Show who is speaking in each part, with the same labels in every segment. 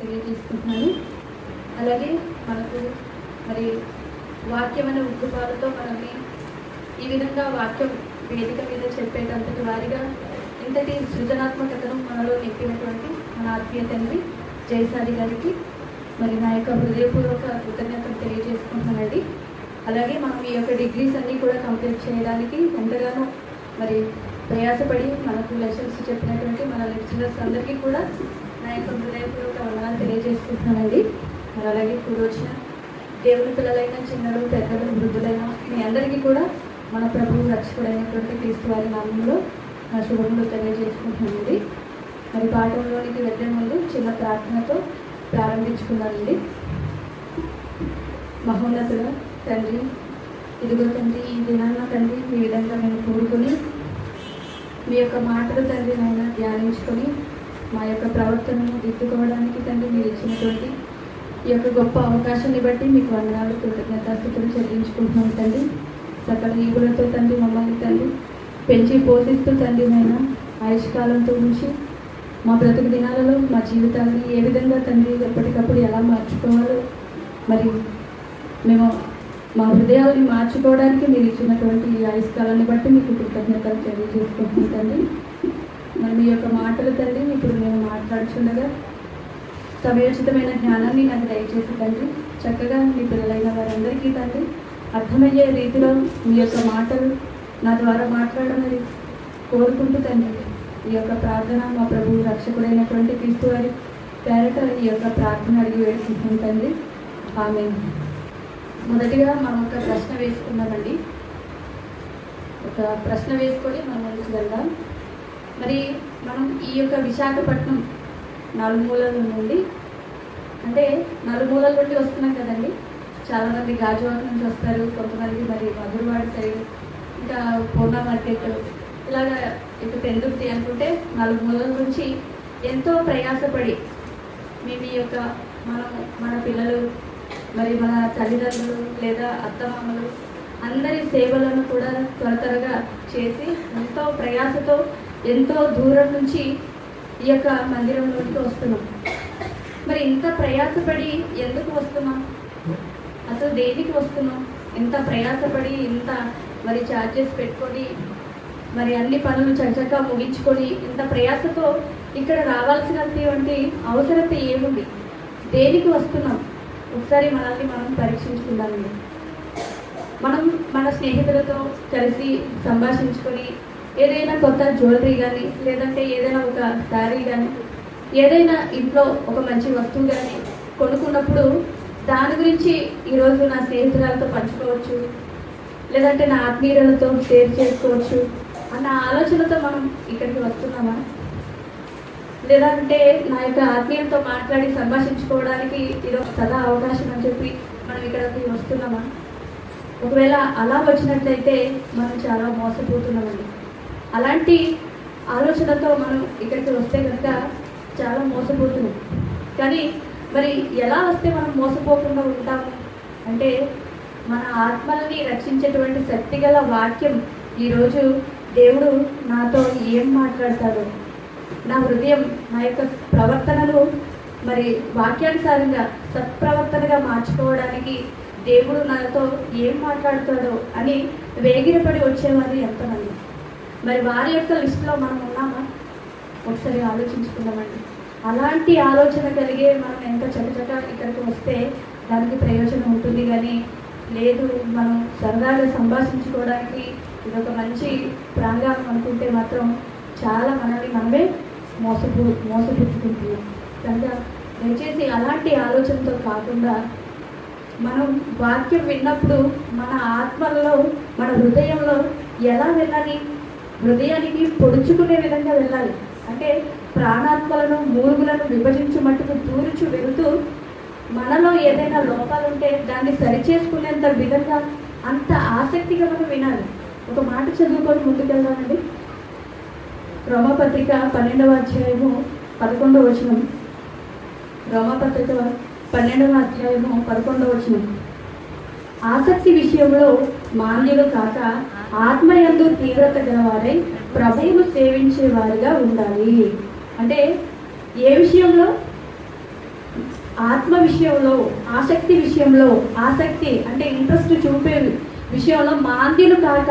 Speaker 1: తెలియజేసుకుంటున్నాను. అలాగే మనకు మరి వాక్యమైన ఉద్యోగాలతో మనల్ని ఈ విధంగా వాక్యం వేదిక మీద చెప్పేటంతటి వారిగా ఇంతటి సృజనాత్మకతను మనలో నింపినటువంటి మన ఆత్మీయ తండ్రి జయసారి గారికి మరి నా యొక్క హృదయపూర్వక కృతజ్ఞతలు తెలియజేసుకుంటున్నానండి. అలాగే మనం ఈ యొక్క డిగ్రీస్ అన్నీ కూడా కంప్లీట్ చేయడానికి ఎంతగానో మరి ప్రయాసపడి మనకు లెసన్స్ చెప్పినటువంటి మన లెక్చరర్స్ అందరికీ కూడా నా యొక్క హృదయపూర్వక వందనాలు తెలియజేసుకుంటున్నానండి. మరి అలాగే ఇప్పుడు వచ్చిన దేవుని పిల్లలైన చిన్నలు పెద్దలు వృద్ధులైన మీ అందరికీ కూడా మన ప్రభువు రక్షకుడైనటువంటి క్రీస్తు వారి నామంలో నా శుభములు తెలియజేసుకుంటున్నానండి. మరి పాఠంలోనికి వెళ్ళే ముందు చిన్న ప్రార్థనతో ప్రారంభించుకున్నానండి. మహోన్నతుల తండ్రి, ఇదిగో తండ్రి, ఈ దినాన్న తండ్రి ఈ విధంగా మేము కూడుకొని మీ యొక్క మాటలు తండ్రి నైనా ధ్యానించుకొని మా యొక్క ప్రవర్తనను దిద్దుకోవడానికి తండ్రి మీరు ఇచ్చినటువంటి ఈ యొక్క గొప్ప అవకాశాన్ని బట్టి మీకు వందనాలు కృతజ్ఞతాస్తుతులు చెల్లించుకుంటున్నాం తండ్రి. సకల ఈవులతో తండ్రి మమ్మల్ని తండ్రి పెంచి పోషిస్తూ తండ్రి నైనా ఆయుష్కాలంతో ఉంచి మా బ్రతుకు దినాలలో మా జీవితాన్ని ఏ విధంగా తండ్రి ఎప్పటికప్పుడు ఎలా మార్చుకోవాలో మరి మేము మా హృదయాన్ని మార్చుకోవడానికి మీరు ఇచ్చినటువంటి ఈ ఆయుష్కాలాన్ని బట్టి మీకు కృతజ్ఞతలు తెలియజేసుకుంటున్నాం తండ్రి. మరి మీ యొక్క మాటలు తండ్రి ఇప్పుడు నేను మాట్లాడుచుండగా సమయోచితమైన జ్ఞానాన్ని నాకు దయచేసి తండ్రి చక్కగా మీ పిల్లలైన వారందరికీ తండ్రి అర్థమయ్యే రీతిలో మీ యొక్క మాటలు నా ద్వారా మాట్లాడమని కోరుకుంటూ తండ్రి ఈ యొక్క ప్రార్థన మా ప్రభువు రక్షకుడైనటువంటి క్రీస్తు వారి పేరట ఈ యొక్క ప్రార్థన అడిగి వేడుకుంటున్నాం తండ్రి. ఆమేన్. మొదటిగా మనం ఒక ప్రశ్న వేసుకున్నామండి. ఒక ప్రశ్న వేసుకొని మనం ముందుకు వెళ్దాం. మరి మనం ఈ యొక్క విశాఖపట్నం నలుమూలల నుండి అంటే నలుమూలల నుండి వస్తున్నాం కదండి. చాలామంది గాజువాక నుంచి వస్తారు, కొంతమంది మరి మధురవాడ సైడ్, ఇంకా పూర్ణ మార్కెట్, ఇలాగా ఇటు పెందుర్తి అనుకుంటే నలుమూలల నుంచి ఎంతో ప్రయాసపడి మేము ఈ యొక్క మన పిల్లలు మరి మన తల్లిదండ్రులు లేదా అత్తమామలు అందరి సేవలను కూడా త్వరగా చేసి ఎంతో ప్రయాసతో ఎంతో దూరం నుంచి ఈ యొక్క మందిరంలోకి వస్తున్నాం. మరి ఇంత ప్రయాసపడి ఎందుకు వస్తున్నాం? అసలు దేనికి వస్తున్నాం? ఇంత ప్రయాసపడి ఇంత మరి ఛార్జెస్ పెట్టుకొని మరి అన్ని పనులు చక్కగా ముగించుకొని ఇంత ప్రయాసతో ఇక్కడ రావాల్సినటువంటి అవసరత ఏముంది? దేనికి వస్తున్నాం? ఒకసారి మనల్ని మనం పరీక్షించుకుందామండి. మనం మన స్నేహితులతో కలిసి సంభాషించుకొని ఏదైనా కొత్త జ్యువెలరీ కానీ లేదంటే ఏదైనా ఒక శారీ కానీ ఏదైనా ఇంట్లో ఒక మంచి వస్తువు కానీ కొనుక్కున్నప్పుడు దాని గురించి ఈరోజు నా స్నేహితురాలతో పంచుకోవచ్చు, లేదంటే నా ఆత్మీయులతో షేర్ చేసుకోవచ్చు అన్న ఆలోచనతో మనం ఇక్కడికి వస్తున్నామా? లేదంటే నా యొక్క ఆత్మీయులతో మాట్లాడి సంభాషించుకోవడానికి ఇది సదా అవకాశం అని చెప్పి మనం ఇక్కడికి వస్తున్నామా? ఒకవేళ అలా వచ్చినట్లయితే మనం చాలా మోసపోతున్నామండి. అలాంటి ఆలోచనతో మనం ఇక్కడికి వస్తే కనుక చాలా మోసపోతున్నాం. కానీ మరి ఎలా వస్తే మనం మోసపోకుండా ఉంటాము అంటే మన ఆత్మల్ని రక్షించేటువంటి శక్తిగల వాక్యం ఈరోజు దేవుడు నాతో ఏం మాట్లాడతాడో, నా హృదయం నా యొక్క ప్రవర్తనలు మరి వాక్యానుసారంగా సత్ప్రవర్తనగా మార్చుకోవడానికి దేవుడు నాతో ఏం మాట్లాడతాడో అని వేగిరపడి వచ్చేవారు ఎంతమంది? మరి వారి యొక్క లిస్టులో మనం ఉన్నామా? ఒకసారి ఆలోచించుకుందామండి. అలాంటి ఆలోచన కలిగే మనం ఎంత చక్కచక్క ఇక్కడికి వస్తే దానికి ప్రయోజనం ఉంటుంది. కానీ లేదు మనం సరదాగా సంభాషించుకోవడానికి ఇదొక మంచి ప్రాంగణం అనుకుంటే మాత్రం చాలా మనల్ని మనమే మోసపుచ్చుకుంటున్నాం. కనుక దయచేసి అలాంటి ఆలోచనతో కాకుండా మనం వాక్యం విన్నప్పుడు మన ఆత్మల్లో మన హృదయంలో ఎలా వెళ్ళాలి? హృదయానికి పొడుచుకునే విధంగా వెళ్ళాలి. అంటే ప్రాణాత్మలను మూలుగులను విభజించు మట్టుకు దూరుచు వెళుతూ మనలో ఏదైనా లోపాలుంటే దాన్ని సరిచేసుకునేంత విధంగా అంత ఆసక్తిగా మనం వినాలి. ఒక మాట చదువుకొని ముందుకెళ్దామండి. రోమపత్రిక 12వ అధ్యాయము 11వ వచనం. రోమపత్రిక 12వ అధ్యాయము 11వ వచనం. ఆసక్తి విషయంలో మాన్యులు కాక ఆత్మయందు తీవ్రత గలవారై ప్రభువును సేవించే వారిగా ఉండాలి. అంటే ఏ విషయంలో? ఆత్మ విషయంలో, ఆసక్తి విషయంలో, ఆసక్తి అంటే ఇంట్రెస్ట్ చూపే విషయంలో మాంద్యులు కాక,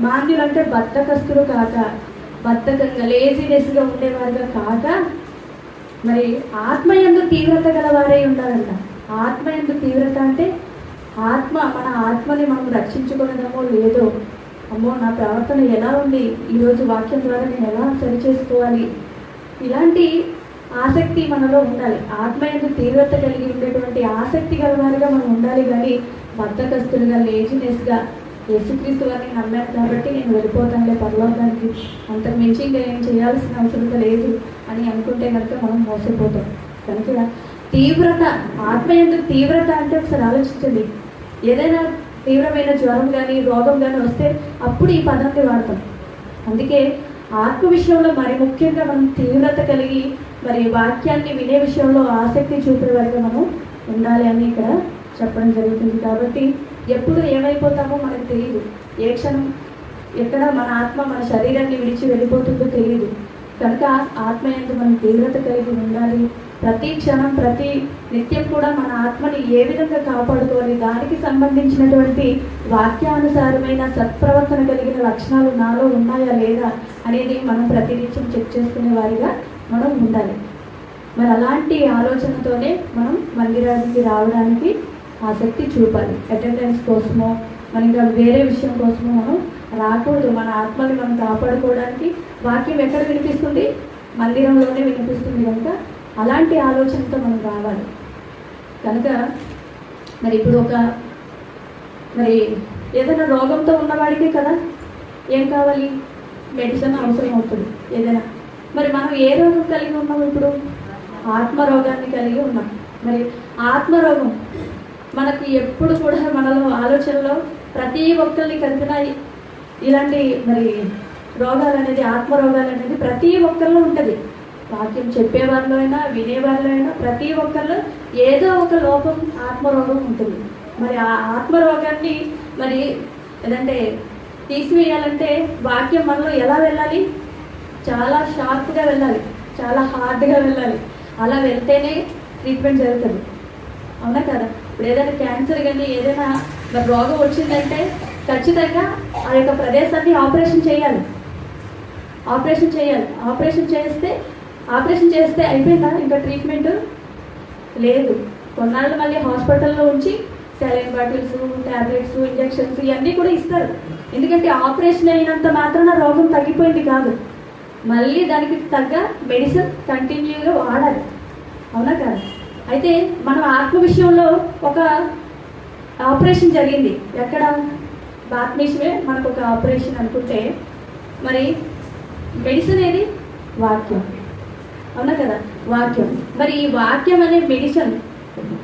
Speaker 1: మాంద్యులు అంటే బద్ధకస్తులు కాక, బద్ధకంగా లేజినెస్గా ఉండేవారుగా కాక, మరి ఆత్మయందు తీవ్రత గలవారై ఉండాలంట. ఆత్మయందు తీవ్రత అంటే మన ఆత్మని మనం రక్షించుకునేదేమో లేదో, అమ్మో నా ప్రవర్తన ఎలా ఉంది, ఈరోజు వాక్యం ద్వారా నేను ఎలా సరి చేసుకోవాలి, ఇలాంటి ఆసక్తి మనలో ఉండాలి. ఆత్మయందు తీవ్రత కలిగి ఉండేటువంటి ఆసక్తి గలవారిగా మనం ఉండాలి. కానీ బద్ధకస్తులుగా, లేజినెస్గా, యేసుక్రీస్తు వారిని నమ్మాను కాబట్టి నేను వెళ్ళిపోతానులే పరలోకానికి, అంతకు మించి ఇంకా ఏం చేయాల్సిన అవసరం లేదు అని అనుకుంటే కనుక మనం మోసపోతాం. కనుక తీవ్రత, ఆత్మయందు తీవ్రత అంటే ఒకసారి ఆలోచించండి. ఏదైనా తీవ్రమైన జ్వరం కానీ రోగం కానీ వస్తే అప్పుడు ఈ పదాన్ని వాడతాం. అందుకే ఆత్మ విషయంలో మరి ముఖ్యంగా మనం తీవ్రత కలిగి మరి వాక్యాన్ని వినే విషయంలో ఆసక్తి చూపే వరకు మనం ఉండాలి అని ఇక్కడ చెప్పడం జరుగుతుంది. కాబట్టి ఎప్పుడు ఏమైపోతామో మనకు తెలియదు. ఏ క్షణం ఎక్కడ మన ఆత్మ మన శరీరాన్ని విడిచి వెళ్ళిపోతుందో తెలియదు. కనుక ఆత్మయందు మనం తీవ్రత కలిగి ఉండాలి. ప్రతి క్షణం, ప్రతి నిత్యం కూడా మన ఆత్మని ఏ విధంగా కాపాడుకోవాలి, దానికి సంబంధించినటువంటి వాక్యానుసారమైన సత్ప్రవర్తన కలిగిన లక్షణాలు నాలో ఉన్నాయా లేదా అనేది మనం ప్రతినిత్యం చెక్ చేసుకునే వారిగా మనం ఉండాలి. మరి అలాంటి ఆలోచనతోనే మనం మందిరానికి రావడానికి ఆసక్తి చూపాలి. అటెండెన్స్ కోసమో మనం ఇంకా వేరే విషయం కోసమో మనం రాకూడదు. మన ఆత్మని మనం కాపాడుకోవడానికి వాక్యం ఎక్కడ వినిపిస్తుంది? మందిరంలోనే వినిపిస్తుంది. కనుక అలాంటి ఆలోచనతో మనం రావాలి. కనుక మరి ఇప్పుడు మరి ఏదైనా రోగంతో ఉన్నవాడికే కదా ఏం కావాలి? మెడిసిన్ అవసరం అవుతుంది ఏదైనా. మరి మనం ఏ రోగం కలిగి ఉన్నాం? ఇప్పుడు ఆత్మరోగాన్ని కలిగి ఉన్నాం. మరి ఆత్మరోగం మనకి ఎప్పుడు కూడా మనలో ఆలోచనలో ప్రతి ఒక్కరిని కలిపిన ఇలాంటి మరి రోగాలు అనేది, ఆత్మరోగాలు అనేది ప్రతి ఒక్కరిలో ఉంటుంది. వాక్యం చెప్పేవారిలో అయినా వినేవారిలో అయినా ప్రతి ఒక్కరిలో ఏదో ఒక లోపం, ఆత్మరోగం ఉంటుంది. మరి ఆ ఆత్మరోగాన్ని మరి ఏదంటే తీసివేయాలంటే వాక్యం మనలో ఎలా వెళ్ళాలి? చాలా షార్ప్గా వెళ్ళాలి, చాలా హార్డ్గా వెళ్ళాలి. అలా వెళ్తేనే ట్రీట్మెంట్ జరుగుతుంది. అవునా కదా? ఇప్పుడు ఏదైనా క్యాన్సర్ కానీ ఏదైనా మరి రోగం వచ్చిందంటే ఖచ్చితంగా ఆ యొక్క ప్రదేశాన్ని ఆపరేషన్ చేయాలి. ఆపరేషన్ చేస్తే అయిపోయిందా? ఇంకా ట్రీట్మెంట్ లేదు. కొన్నాళ్ళు మళ్ళీ హాస్పిటల్లో ఉంచి సెలైన్ బాటిల్స్, ట్యాబ్లెట్స్, ఇంజెక్షన్స్ ఇవన్నీ కూడా ఇస్తారు. ఎందుకంటే ఆపరేషన్ అయినంత మాత్రాన రోగం తగ్గిపోయింది కాదు. మళ్ళీ దానికి తగ్గ మెడిసిన్ కంటిన్యూగా వాడాలి. అవునా కదా? అయితే మనం ఆత్మ విషయంలో ఒక ఆపరేషన్ జరిగింది. ఎక్కడ? బాప్టిజమే మనకు ఒక ఆపరేషన్ అనుకుంటే మరి మెడిసిన్ ఏది? వాక్యం. అవునా కదా? వాక్యం. మరి ఈ వాక్యం అనే మెడిసిన్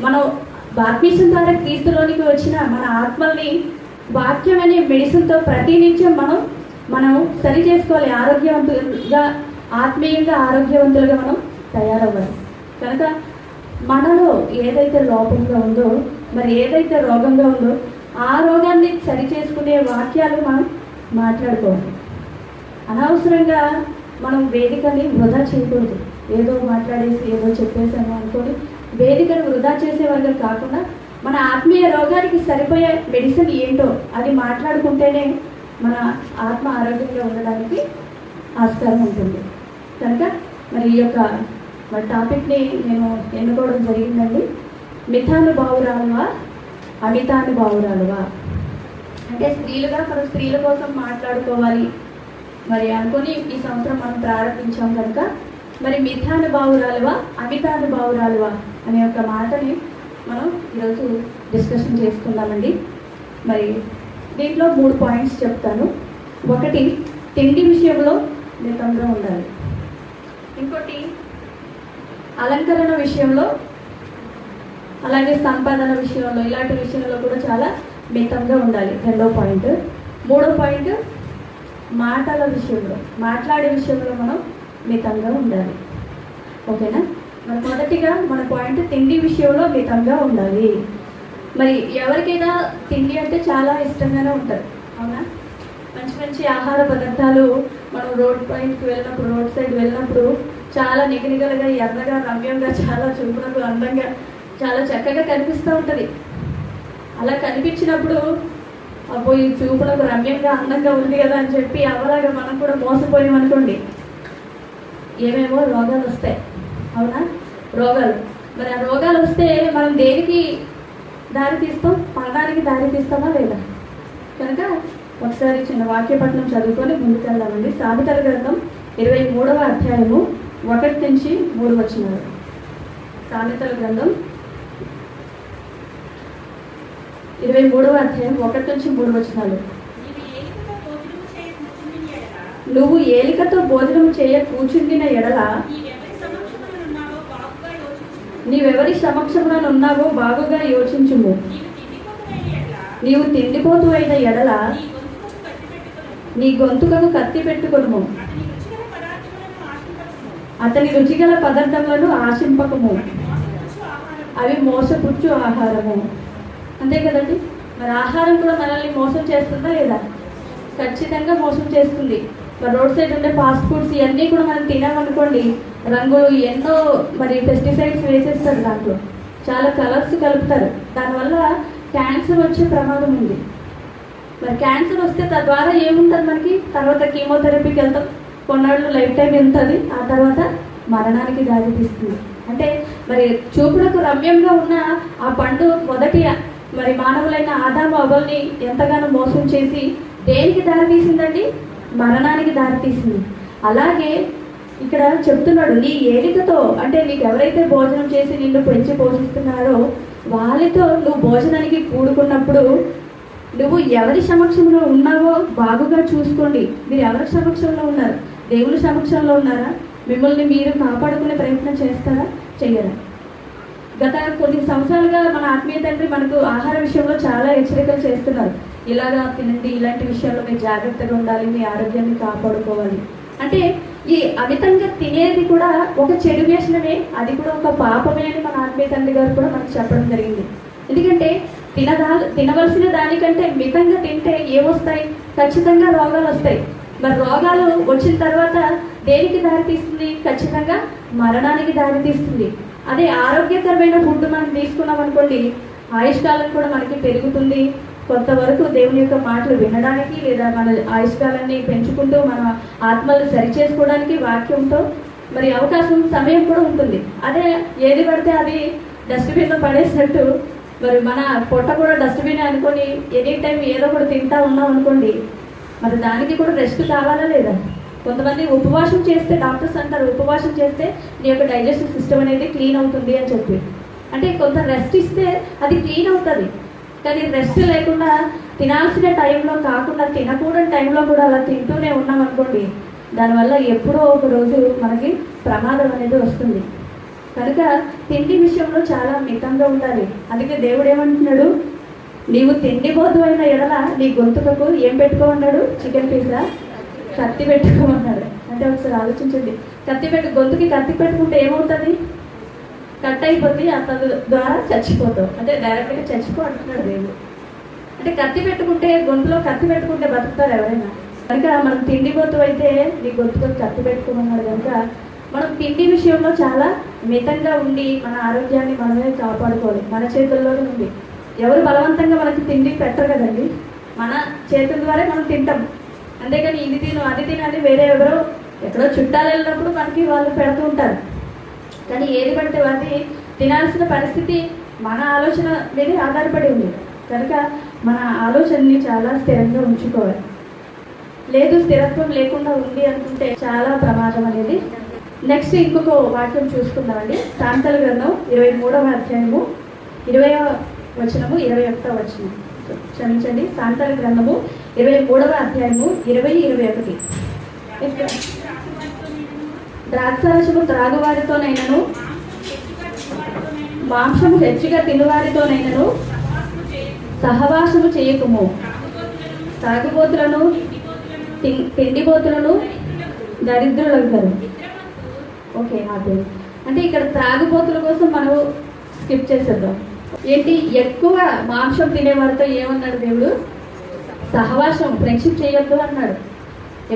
Speaker 1: మనం బాప్టిజం ద్వారా క్రీస్తులోనికి వచ్చిన మన ఆత్మల్ని వాక్యం అనే మెడిసిన్తో ప్రతినిత్యం మనం సరి చేసుకోవాలి. ఆరోగ్యవంతులుగా, ఆత్మీయంగా ఆరోగ్యవంతులుగా మనం తయారవ్వాలి. కనుక మనలో ఏదైతే లోపంగా ఉందో, మరి ఏదైతే రోగంగా ఉందో ఆ రోగాన్ని సరి చేసుకునే వాక్యాలు మనం మాట్లాడుకోవాలి. అనవసరంగా మనం వేదికని వృధా చేయకూడదు. ఏదో మాట్లాడేసి ఏదో చెప్పేసాము అనుకొని వేదికను వృధా చేసేవాళ్ళం కాకుండా మన ఆత్మీయ రోగానికి సరిపోయే మెడిసిన్ ఏంటో అది మాట్లాడుకుంటేనే మన ఆత్మ ఆరోగ్యంగా ఉండడానికి ఆస్కారం ఉంటుంది. కనుక మరి ఈ యొక్క మరి టాపిక్ని నేను ఎన్నుకోవడం జరిగిందండి. మితానుభావురాలువా, అమితానుభావురాలువా? అంటే స్త్రీలుగా మనం స్త్రీల కోసం మాట్లాడుకోవాలి మరి అనుకొని ఈ సంవత్సరం మనం ప్రారంభించాం. కనుక మరి మిథ్యానుభావురాలువా, అమితానుభావురాలువా అనే ఒక మాటని మనం ఈరోజు డిస్కషన్ చేసుకుందామండి. మరి దీంట్లో 3 పాయింట్స్ చెప్తాను. ఒకటి, తిండి విషయంలో మితంగా ఉండాలి. ఇంకోటి, అలంకరణ విషయంలో, అలాగే సంపాదన విషయంలో, ఇలాంటి విషయంలో కూడా చాలా మితంగా ఉండాలి. 2వ పాయింట్. 3వ పాయింట్, మాటల విషయంలో, మాట్లాడే విషయంలో మనం మితంగా ఉండాలి. ఓకేనా? మరి మొదటిగా మన పాయింట్ తిండి విషయంలో మితంగా ఉండాలి. మరి ఎవరికైనా తిండి అంటే చాలా ఇష్టంగానే ఉంటుంది. అవునా? మంచి మంచి ఆహార పదార్థాలు మనం రోడ్ పాయింట్కి వెళ్ళినప్పుడు, రోడ్ సైడ్ వెళ్ళినప్పుడు చాలా నిగనిగలుగా, ఎర్రగా, రమ్యంగా, చాలా చూపునకు అందంగా చాలా చక్కగా కనిపిస్తూ ఉంటుంది. అలా కనిపించినప్పుడు అబ్బో ఈ చూపులకు రమ్యంగా అందంగా ఉంది కదా అని చెప్పి అవలాగా మనం కూడా మోసపోయామనుకోండి, ఏమేమో రోగాలు వస్తాయి. అవునా? రోగాలు. మరి ఆ రోగాలు వస్తే మనం దేనికి దారి తీస్తాం? మరణానికి దారి తీస్తామా లేదా? కనుక ఒకసారి చిన్న వాక్యపట్నం చదువుకొని ముందుకెళ్దామండి. సామెతల గ్రంథం 23వ అధ్యాయము 1 నుంచి 3 వచనాలు. సామెతల గ్రంథం 23వ అధ్యాయం 1 నుంచి 3 వచనాలు. నువ్వు ఏలికతో భోజనం చేయ కూర్చుండిన ఎడల నీవెవరి సమక్షంలో ఉన్నావో బాగుగా యోచించుము. నీవు తిండిపోతు అయిన ఎడల నీ గొంతుకకు కత్తి పెట్టుకొనుము. అతని రుచిగల పదార్థములను ఆశింపకము, అవి మోసపుచ్చు ఆహారము. అంతే కదండి. మరి ఆహారం కూడా మనల్ని మోసం చేస్తుందా లేదా? ఖచ్చితంగా మోసం చేస్తుంది. మరి రోడ్ సైడ్ ఉండే ఫాస్ట్ ఫుడ్స్ ఇవన్నీ కూడా మనం తినామనుకోండి, రంగులు ఎన్నో మరి పెస్టిసైడ్స్ వేసేస్తారు, దాంట్లో చాలా కలర్స్ కలుపుతారు. దానివల్ల క్యాన్సర్ వచ్చే ప్రమాదం ఉంది. మరి క్యాన్సర్ వస్తే తద్వారా ఏముంటుంది మనకి? తర్వాత కీమోథెరపీకి వెళ్తాం, కొన్నాళ్ళు లైఫ్ టైం వెళ్తుంది, ఆ తర్వాత మరణానికి దారితీస్తుంది. అంటే మరి చూపులకు రమ్యంగా ఉన్న ఆ పండు మొదటి మరి మానవులైన ఆదాము అవ్వల్ని ఎంతగానో మోసం చేసి దేనికి దారితీసిందండి? మరణానికి దారితీసింది. అలాగే ఇక్కడ చెప్తున్నాడు, నీ ఏలికతో, అంటే నీకు ఎవరైతే భోజనం చేసి నిన్ను పెంచి పోషిస్తున్నారో వాళ్ళతో నువ్వు భోజనానికి కూడుకున్నప్పుడు నువ్వు ఎవరి సమక్షంలో ఉన్నావో బాగుగా చూసుకోండి. మీరు ఎవరి సమక్షంలో ఉన్నారు? దేవుని సమక్షంలో ఉన్నారా? మిమ్మల్ని మీరు కాపాడుకునే ప్రయత్నం చేస్తారా? చెయ్యరా? గత కొన్ని సంవత్సరాలుగా మన ఆత్మీయ తండ్రి మనకు ఆహార విషయంలో చాలా హెచ్చరికలు చేస్తున్నారు. ఇలాగా తినండి, ఇలాంటి విషయాల్లో మీరు జాగ్రత్తగా ఉండాలి, మీ ఆరోగ్యాన్ని కాపాడుకోవాలి. అంటే ఈ అమితంగా తినేది కూడా ఒక చెడు వ్యసనమే, అది కూడా ఒక పాపమే అని మన ఆత్మీయ తండ్రి గారు కూడా మనకు చెప్పడం జరిగింది. ఎందుకంటే తినవలసిన దానికంటే మితంగా తింటే ఏమొస్తాయి? ఖచ్చితంగా రోగాలు వస్తాయి. మరి రోగాలు వచ్చిన తర్వాత దేనికి దారితీస్తుంది? ఖచ్చితంగా మరణానికి దారితీస్తుంది. అదే ఆరోగ్యకరమైన ఫుడ్ మనం తీసుకున్నాం అనుకోండి, ఆయుష్కాలం కూడా మనకి పెరుగుతుంది. కొంతవరకు దేవుని యొక్క మాటలు వినడానికి లేదా మన ఆయుష్కాలాన్ని పెంచుకుంటూ మన ఆత్మలు సరిచేసుకోవడానికి వాక్యంతో మరి అవకాశం, సమయం కూడా ఉంటుంది. అదే ఏది పడితే అది డస్ట్బిన్లో పడేసినట్టు మరి మన పొట్ట కూడా డస్ట్బిన్ అనుకొని ఎనీ టైం ఏదో ఒకటి తింటా ఉన్నాం అనుకోండి, మరి దానికి కూడా రెస్ట్ కావాలా లేదా? కొంతమంది ఉపవాసం చేస్తే, డాక్టర్స్ అంటారు ఉపవాసం చేస్తే నీ యొక్క డైజెస్టివ్ సిస్టమ్ అనేది క్లీన్ అవుతుంది అని చెప్పి. అంటే కొంత రెస్ట్ ఇస్తే అది క్లీన్ అవుతుంది. కానీ రెస్ట్ లేకుండా తినాల్సిన టైంలో కాకుండా తినకూడని టైంలో కూడా అలా తింటూనే ఉన్నాం అనుకోండి, దానివల్ల ఎప్పుడో ఒక రోజు మనకి ప్రమాదం అనేది వస్తుంది. కనుక తిండి విషయంలో చాలా మితంగా ఉండాలి. అందుకే దేవుడు ఏమంటున్నాడు? నీవు తిండిపోతు అయిన ఎడల నీ గొంతుకకు ఏం పెట్టుకోమన్నాడు? Chicken Pisa? కత్తి పెట్టుకోమన్నాడు. అంటే ఒకసారి ఆలోచించండి, గొంతుకి కత్తి పెట్టుకుంటే ఏమవుతుంది? కట్ అయిపోతుంది, అతని ద్వారా చచ్చిపోతావు. అంటే డైరెక్ట్గా చచ్చిపో అంటున్నాడు దేవుడు. అంటే కత్తి పెట్టుకుంటే, గొంతులో కత్తి పెట్టుకుంటే బతుకుతారు ఎవరైనా? కనుక మనం తిండిపోతూ అయితే నీ గొంతుకు కత్తి పెట్టుకోమన్నాడు. కనుక మనం తిండి విషయంలో చాలా మితంగా ఉండి మన ఆరోగ్యాన్ని మనమే కాపాడుకోవాలి. మన చేతుల్లోనే ఉంది. ఎవరు బలవంతంగా మనకి తిండి పెట్టరు కదండి, మన చేతుల ద్వారా మనం తింటాం. అంతేగాని ఇది తిను అది తిను అని వేరే ఎవరో ఎక్కడో చుట్టాలు వెళ్ళినప్పుడు మనకి వాళ్ళు పెడుతూ ఉంటారు. కానీ ఏది పడితే అది తినాల్సిన పరిస్థితి మన ఆలోచన మీదే ఆధారపడి ఉంది. కనుక మన ఆలోచనని చాలా స్థిరంగా ఉంచుకోవాలి. లేదు స్థిరత్వం లేకుండా ఉంది అనుకుంటే చాలా ప్రమాదం అనేది. నెక్స్ట్ ఇంకొక వాక్యం చూసుకుందామండి. సామెతల గ్రంథం 23వ అధ్యాయము 20వ వచనము 21వ వచనం. క్షమించండి, సామెతల గ్రంథము 23వ అధ్యాయము 20-21. ద్రాక్షారసము త్రాగువారితోనైనను మాంసము హెచ్చుగా తినువారితోనైనను సహవాసము చేయకుము. తాగుబోతులను, తిండిబోతులను దరిద్రులంటారు. ఓకే, అదే అంటే ఇక్కడ త్రాగుబోతుల కోసం మనం స్కిప్ చేసేద్దాం. ఏంటి? ఎక్కువ మాంసం తినేవారితో ఏమన్నాడు దేవుడు? సహవాసం, ఫ్రెండ్షిప్ చేయొద్దు అన్నాడు.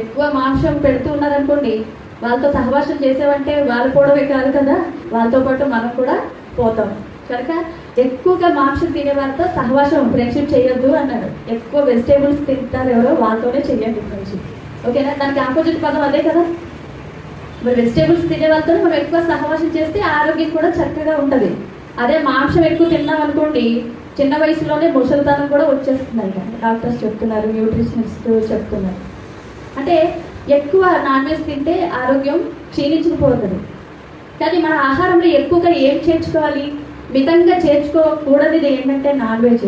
Speaker 1: ఎక్కువ మాంసం పెడుతూ ఉన్నారనుకోండి, వాళ్ళతో సహవాసం చేసేవంటే వాళ్ళు పోవడమే కాదు కదా, వాళ్ళతో పాటు మనం కూడా పోతాం. కనుక ఎక్కువగా మాంసం తినే వారితో సహవాసం ఫ్రెండ్షిప్ చేయొద్దు అన్నాడు. ఎక్కువ వెజిటేబుల్స్ తింటారు ఎవరో వాళ్ళతోనే చెయ్యండి ఫ్రెండ్షిప్. ఓకేనా? దానికి ఆపోజిట్ పదం అదే కదా. మరి వెజిటేబుల్స్ తినే వాళ్ళతో మనం ఎక్కువ సహవాసం చేస్తే ఆరోగ్యం కూడా చక్కగా ఉంటుంది. అదే మాంసం ఎక్కువ తిన్నాం అనుకోండి, చిన్న వయసులోనే ముసలితనం కూడా వచ్చేస్తున్నాయి కదా, డాక్టర్స్ చెప్తున్నారు, న్యూట్రిషనిస్ట్ చెప్తున్నారు. అంటే ఎక్కువ నాన్ వెజ్ తింటే ఆరోగ్యం క్షీణించిపోతుంది. కానీ మన ఆహారంలో ఎక్కువగా ఏం చేర్చుకోవాలి? మితంగా చేర్చుకోకూడదు ఏంటంటే నాన్ వెజ్.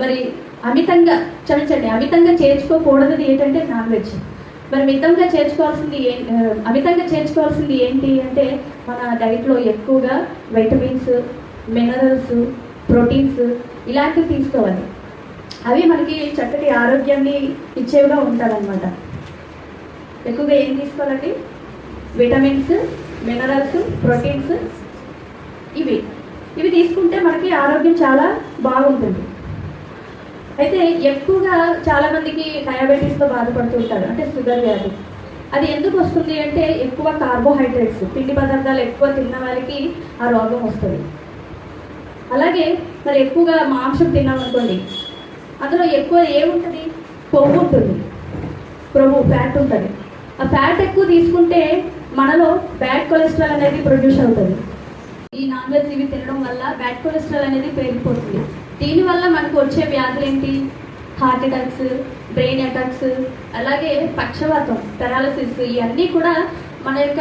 Speaker 1: మరి అమితంగా అమితంగా చేర్చుకోకూడదు ఏంటంటే నాన్ వెజ్. మరి అమితంగా చేర్చుకోవాల్సింది ఏంటి అంటే మన డైట్లో ఎక్కువగా వైటమిన్స్, మినరల్స్, ప్రోటీన్స్ ఇలాంటివి తీసుకోవాలి. అవి మనకి చక్కటి ఆరోగ్యాన్ని ఇచ్చేవిగా ఉంటారనమాట. ఎక్కువగా ఏం తీసుకోవాలండి? విటమిన్స్, మినరల్స్, ప్రోటీన్స్ ఇవి తీసుకుంటే మనకి ఆరోగ్యం చాలా బాగుంటుంది. అయితే ఎక్కువగా చాలామందికి డయాబెటీస్తో బాధపడుతుంటారు, అంటే షుగర్ వ్యాధి. అది ఎందుకు వస్తుంది అంటే ఎక్కువ కార్బోహైడ్రేట్స్, పిండి పదార్థాలు ఎక్కువ తిన్న వారికి ఆ రోగం వస్తుంది. అలాగే మరి ఎక్కువగా మాంసం తిన్నామనుకోండి, అందులో ఎక్కువ ఏముంటుంది? కొవ్వు ఉంటుంది, ఫ్యాట్ ఉంటుంది. ఆ ఫ్యాట్ ఎక్కువ తీసుకుంటే మనలో బ్యాడ్ కొలెస్ట్రాల్ అనేది ప్రొడ్యూస్ అవుతుంది. ఈ నాన్ వెజ్ ఇవి తినడం వల్ల బ్యాడ్ కొలెస్ట్రాల్ అనేది పెరిగిపోతుంది. దీనివల్ల మనకు వచ్చే వ్యాధులు ఏంటి? హార్ట్ అటాక్స్, బ్రెయిన్ అటాక్స్, అలాగే పక్షవాతం, పెరాలసిస్, ఇవన్నీ కూడా మన యొక్క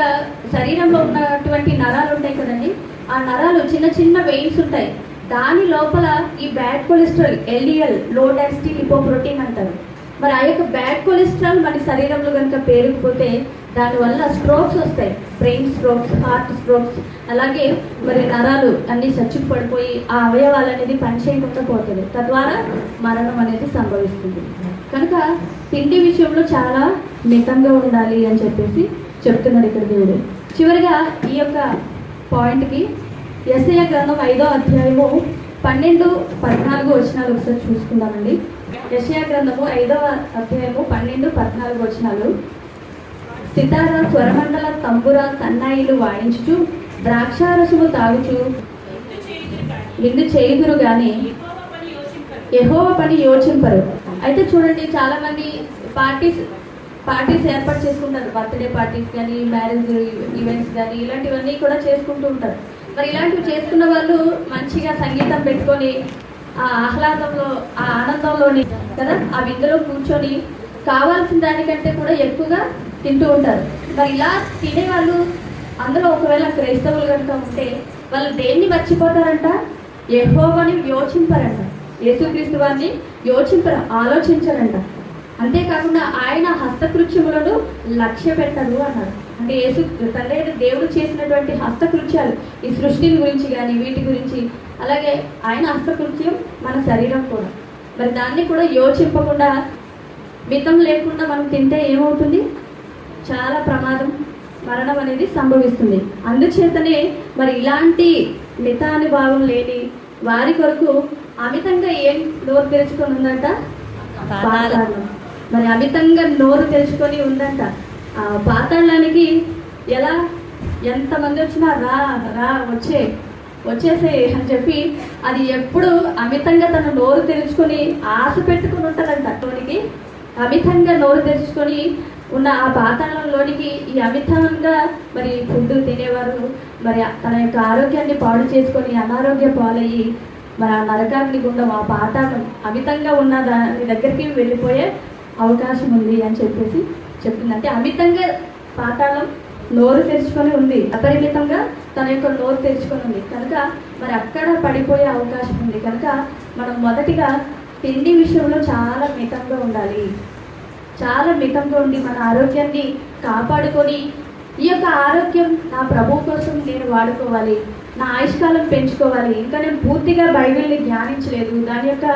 Speaker 1: శరీరంలో ఉన్నటువంటి నరాలు ఉంటాయి కదండి. ఆ నరాలు చిన్న చిన్న వెయిన్స్ ఉంటాయి. దాని లోపల ఈ bad cholesterol, LDL, low density lipoprotein అంటారు. మరి ఆ యొక్క బ్యాడ్ కొలెస్ట్రాల్ మన శరీరంలో కనుక పేరుకుపోతే దానివల్ల స్ట్రోక్స్ వస్తాయి, బ్రెయిన్ స్ట్రోక్స్, హార్ట్ స్ట్రోక్స్, అలాగే మరి నరాలు అన్నీ చచ్చుకు పడిపోయి ఆ అవయవాలు అనేది పనిచేయకుండా పోతుంది. తద్వారా మరణం అనేది సంభవిస్తుంది. కనుక తిండి విషయంలో చాలా మితంగా ఉండాలి అని చెప్పేసి చెప్తున్నాడు ఇక్కడ దేవుడు. చివరిగా ఈ యొక్క పాయింట్కి యెషయా గ్రంథం 5వ అధ్యాయము 12-14 వచనాలు ఒకసారి చూసుకుందామండి. యెషయా గ్రంథము 5వ అధ్యాయము 12-14 వచనాలు. సితార, స్వరమండల, తంబుర, సన్నాయిలు వాయించుచు ద్రాక్షారసము తాగుచు విందు చేయుదురు గాని యెహోవా పని యోచింపరు. అయితే చూడండి, చాలా మంది పార్టీస్ ఏర్పాటు చేసుకుంటారు. బర్త్డే పార్టీస్ కానీ, మ్యారేజ్ ఈవెంట్స్ కానీ, ఇలాంటివన్నీ కూడా చేసుకుంటూ ఉంటారు. మరి ఇలాంటివి చేసుకున్న వాళ్ళు మంచిగా సంగీతం పెట్టుకొని ఆ ఆహ్లాదంలో, ఆ ఆనందంలోని కదా ఆ విందులో కూర్చొని కావాల్సిన దానికంటే కూడా ఎక్కువగా తింటూ ఉంటారు. మరి ఇలా తినేవాళ్ళు అందులో ఒకవేళ క్రైస్తవులు కనుక ఉంటే వాళ్ళు దేన్ని మర్చిపోతారంట? యెహోవాని యోచింపరంట, యేసుక్రీస్తు వారిని ఆలోచించరంట. అంతేకాకుండా ఆయన హస్తకృత్యములను లక్ష్య పెట్టరు అన్నారు. అంటే తండ్రి దేవుడు చేసినటువంటి హస్తకృత్యాలు, ఈ సృష్టిని గురించి కానీ వీటి గురించి, అలాగే ఆయన హస్తకృత్యం మన శరీరం కూడా, మరి దాన్ని కూడా యోచింపకుండా మితం లేకుండా మనం తింటే ఏమవుతుంది? చాలా ప్రమాదం, మరణం అనేది సంభవిస్తుంది. అందుచేతనే మరి ఇలాంటి మితానుభావం లేని వారి కొరకు అమితంగా ఏం నోరు తెరుచుకొని ఉందంట? పాతాళం. మరి అమితంగా నోరు తెరుచుకొని ఉందంట. ఆ పాతాళానికి ఎలా ఎంతమంది వచ్చినా రా వచ్చేసే అని చెప్పి అది ఎప్పుడు అమితంగా తన నోరు తెరుచుకొని ఆశ పెట్టుకుని ఉంటుందంట. లోనికి అమితంగా నోరు తెరుచుకొని ఉన్న ఆ పాతాళంలోనికి ఈ అమితంగా మరి ఫుడ్ తినేవారు మరి తన యొక్క ఆరోగ్యాన్ని పాడు చేసుకొని అనారోగ్య పాలయ్యి మరి ఆ నరకాగ్ని గుండం, ఆ పాతాళం అమితంగా ఉన్న దాని దగ్గరికి వెళ్ళిపోయే అవకాశం ఉంది అని చెప్పేసి చెప్తుంది. అంటే అమితంగా పాతాళం నోరు తెరుచుకొని ఉంది, అపరిమితంగా తన యొక్క నోరు తెరుచుకొని ఉంది కనుక మరి అక్కడ పడిపోయే అవకాశం ఉంది. కనుక మనం మొదటిగా తిండి విషయంలో చాలా మితంగా ఉండాలి. చాలా మితంగా ఉండి మన ఆరోగ్యాన్ని కాపాడుకొని ఈ యొక్క ఆరోగ్యం నా ప్రభువు కోసం నేను వాడుకోవాలి, నా ఆయుష్కాలం పెంచుకోవాలి. ఇంకా నేను పూర్తిగా బైబిల్ని ధ్యానించలేదు, దాని యొక్క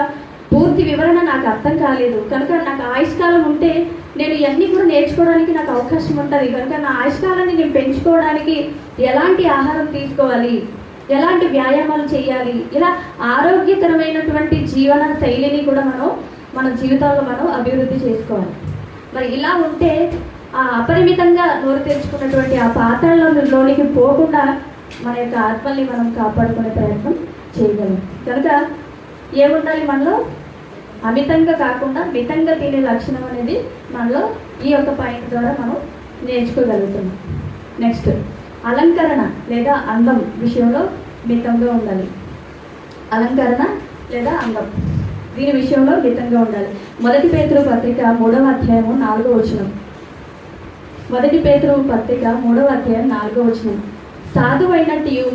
Speaker 1: పూర్తి వివరణ నాకు అర్థం కాలేదు కనుక నాకు ఆయుష్కాలం ఉంటే నేను ఇవన్నీ కూడా నేర్చుకోవడానికి నాకు అవకాశం ఉంటుంది. కనుక నా ఆయుష్కాలాన్ని నేను పెంచుకోవడానికి ఎలాంటి ఆహారం తీసుకోవాలి, ఎలాంటి వ్యాయామాలు చేయాలి, ఇలా ఆరోగ్యకరమైనటువంటి జీవన శైలిని కూడా మన జీవితాల్లో మనం అభివృద్ధి చేసుకోవాలి. మరి ఇలా ఉంటే ఆ అపరిమితంగా నోరు తెరుచుకున్నటువంటి ఆ పాత్రలోనికి పోకుండా మన యొక్క ఆత్మల్ని మనం కాపాడుకునే ప్రయత్నం చేయగలం. కనుక ఏముండాలి మనలో? అమితంగా కాకుండా మితంగా తినే లక్షణం అనేది మనలో ఈ యొక్క పాయింట్ ద్వారా మనం నేర్చుకోగలుగుతున్నాం. నెక్స్ట్, అలంకరణ లేదా అందం విషయంలో మితంగా ఉండాలి. అలంకరణ లేదా అందం దీని విషయంలో మితంగా ఉండాలి. 1 పేతురు పత్రిక 3వ అధ్యాయము 4వ వచనం. 1 పేతురు పత్రిక 3వ అధ్యాయం 4వ వచనం. సాధువైనట్టియు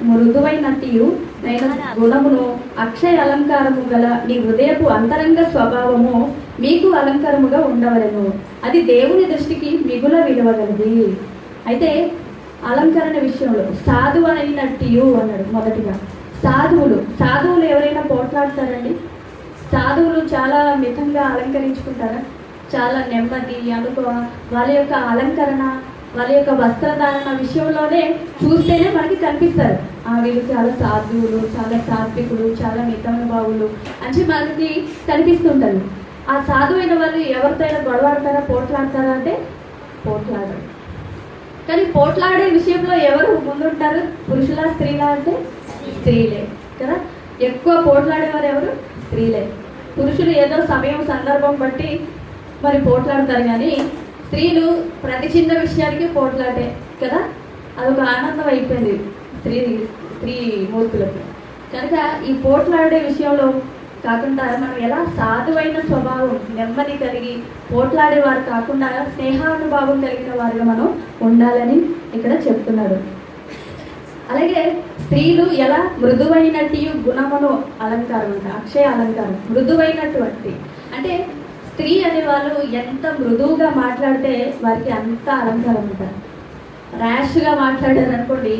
Speaker 1: మృదువైనట్టియు నైన గుణమును అక్షయ అలంకారము గల నీ హృదయపు అంతరంగ స్వభావము మీకు అలంకారముగా ఉండవలెను, అది దేవుని దృష్టికి మిగుల విలువగలది. అయితే అలంకరణ విషయంలో సాధువైనట్టియు అన్నాడు. మొదటిగా సాధువులు ఎవరైనా పోట్లాడతారండి? సాధువులు చాలా మితంగా అలంకరించుకుంటారా? చాలా నెమ్మది అనుకో వాళ్ళ యొక్క అలంకరణ, వాళ్ళ యొక్క వస్త్రధారణ విషయంలోనే చూస్తేనే మనకి కనిపిస్తారు. వీళ్ళు చాలా సాధువులు, చాలా సాత్వికులు, చాలా మితమైన బావులు అని మనకి కనిపిస్తుంటారు. ఆ సాధువైన వాళ్ళు ఎవరితో అయినా గొడవాడతారా, పోట్లాడతారా అంటే పోట్లాడరు. కానీ పోట్లాడే విషయంలో ఎవరు ముందుంటారు? పురుషులా స్త్రీలా అంటే స్త్రీలే కదా. ఎక్కువ పోట్లాడేవారు ఎవరు? స్త్రీలే. పురుషులు ఏదో సమయం సందర్భం బట్టి మరి పోట్లాడతారు, కానీ స్త్రీలు ప్రతి చిన్న విషయానికి పోట్లాడే కదా. అదొక ఆనందం అయిపోయింది స్త్రీ మూర్తులకు. కనుక ఈ పోట్లాడే విషయంలో కాకుండా మనం ఎలా సాధువైన స్వభావం, నెమ్మది కలిగి పోట్లాడేవారు కాకుండా స్నేహానుభావం కలిగిన వారుగా మనం ఉండాలని ఇక్కడ చెప్తున్నాడు. అలాగే స్త్రీలు ఎలా మృదువైనట్టు గుణమును అలంకారం అంట, అక్షయ అలంకారం. మృదువైనటువంటి అంటే స్త్రీ అనే వాళ్ళు ఎంత మృదువుగా మాట్లాడితే వారికి అంత అలంకారం ఉంటారు. ర్యాష్గా మాట్లాడారు అనుకోండి,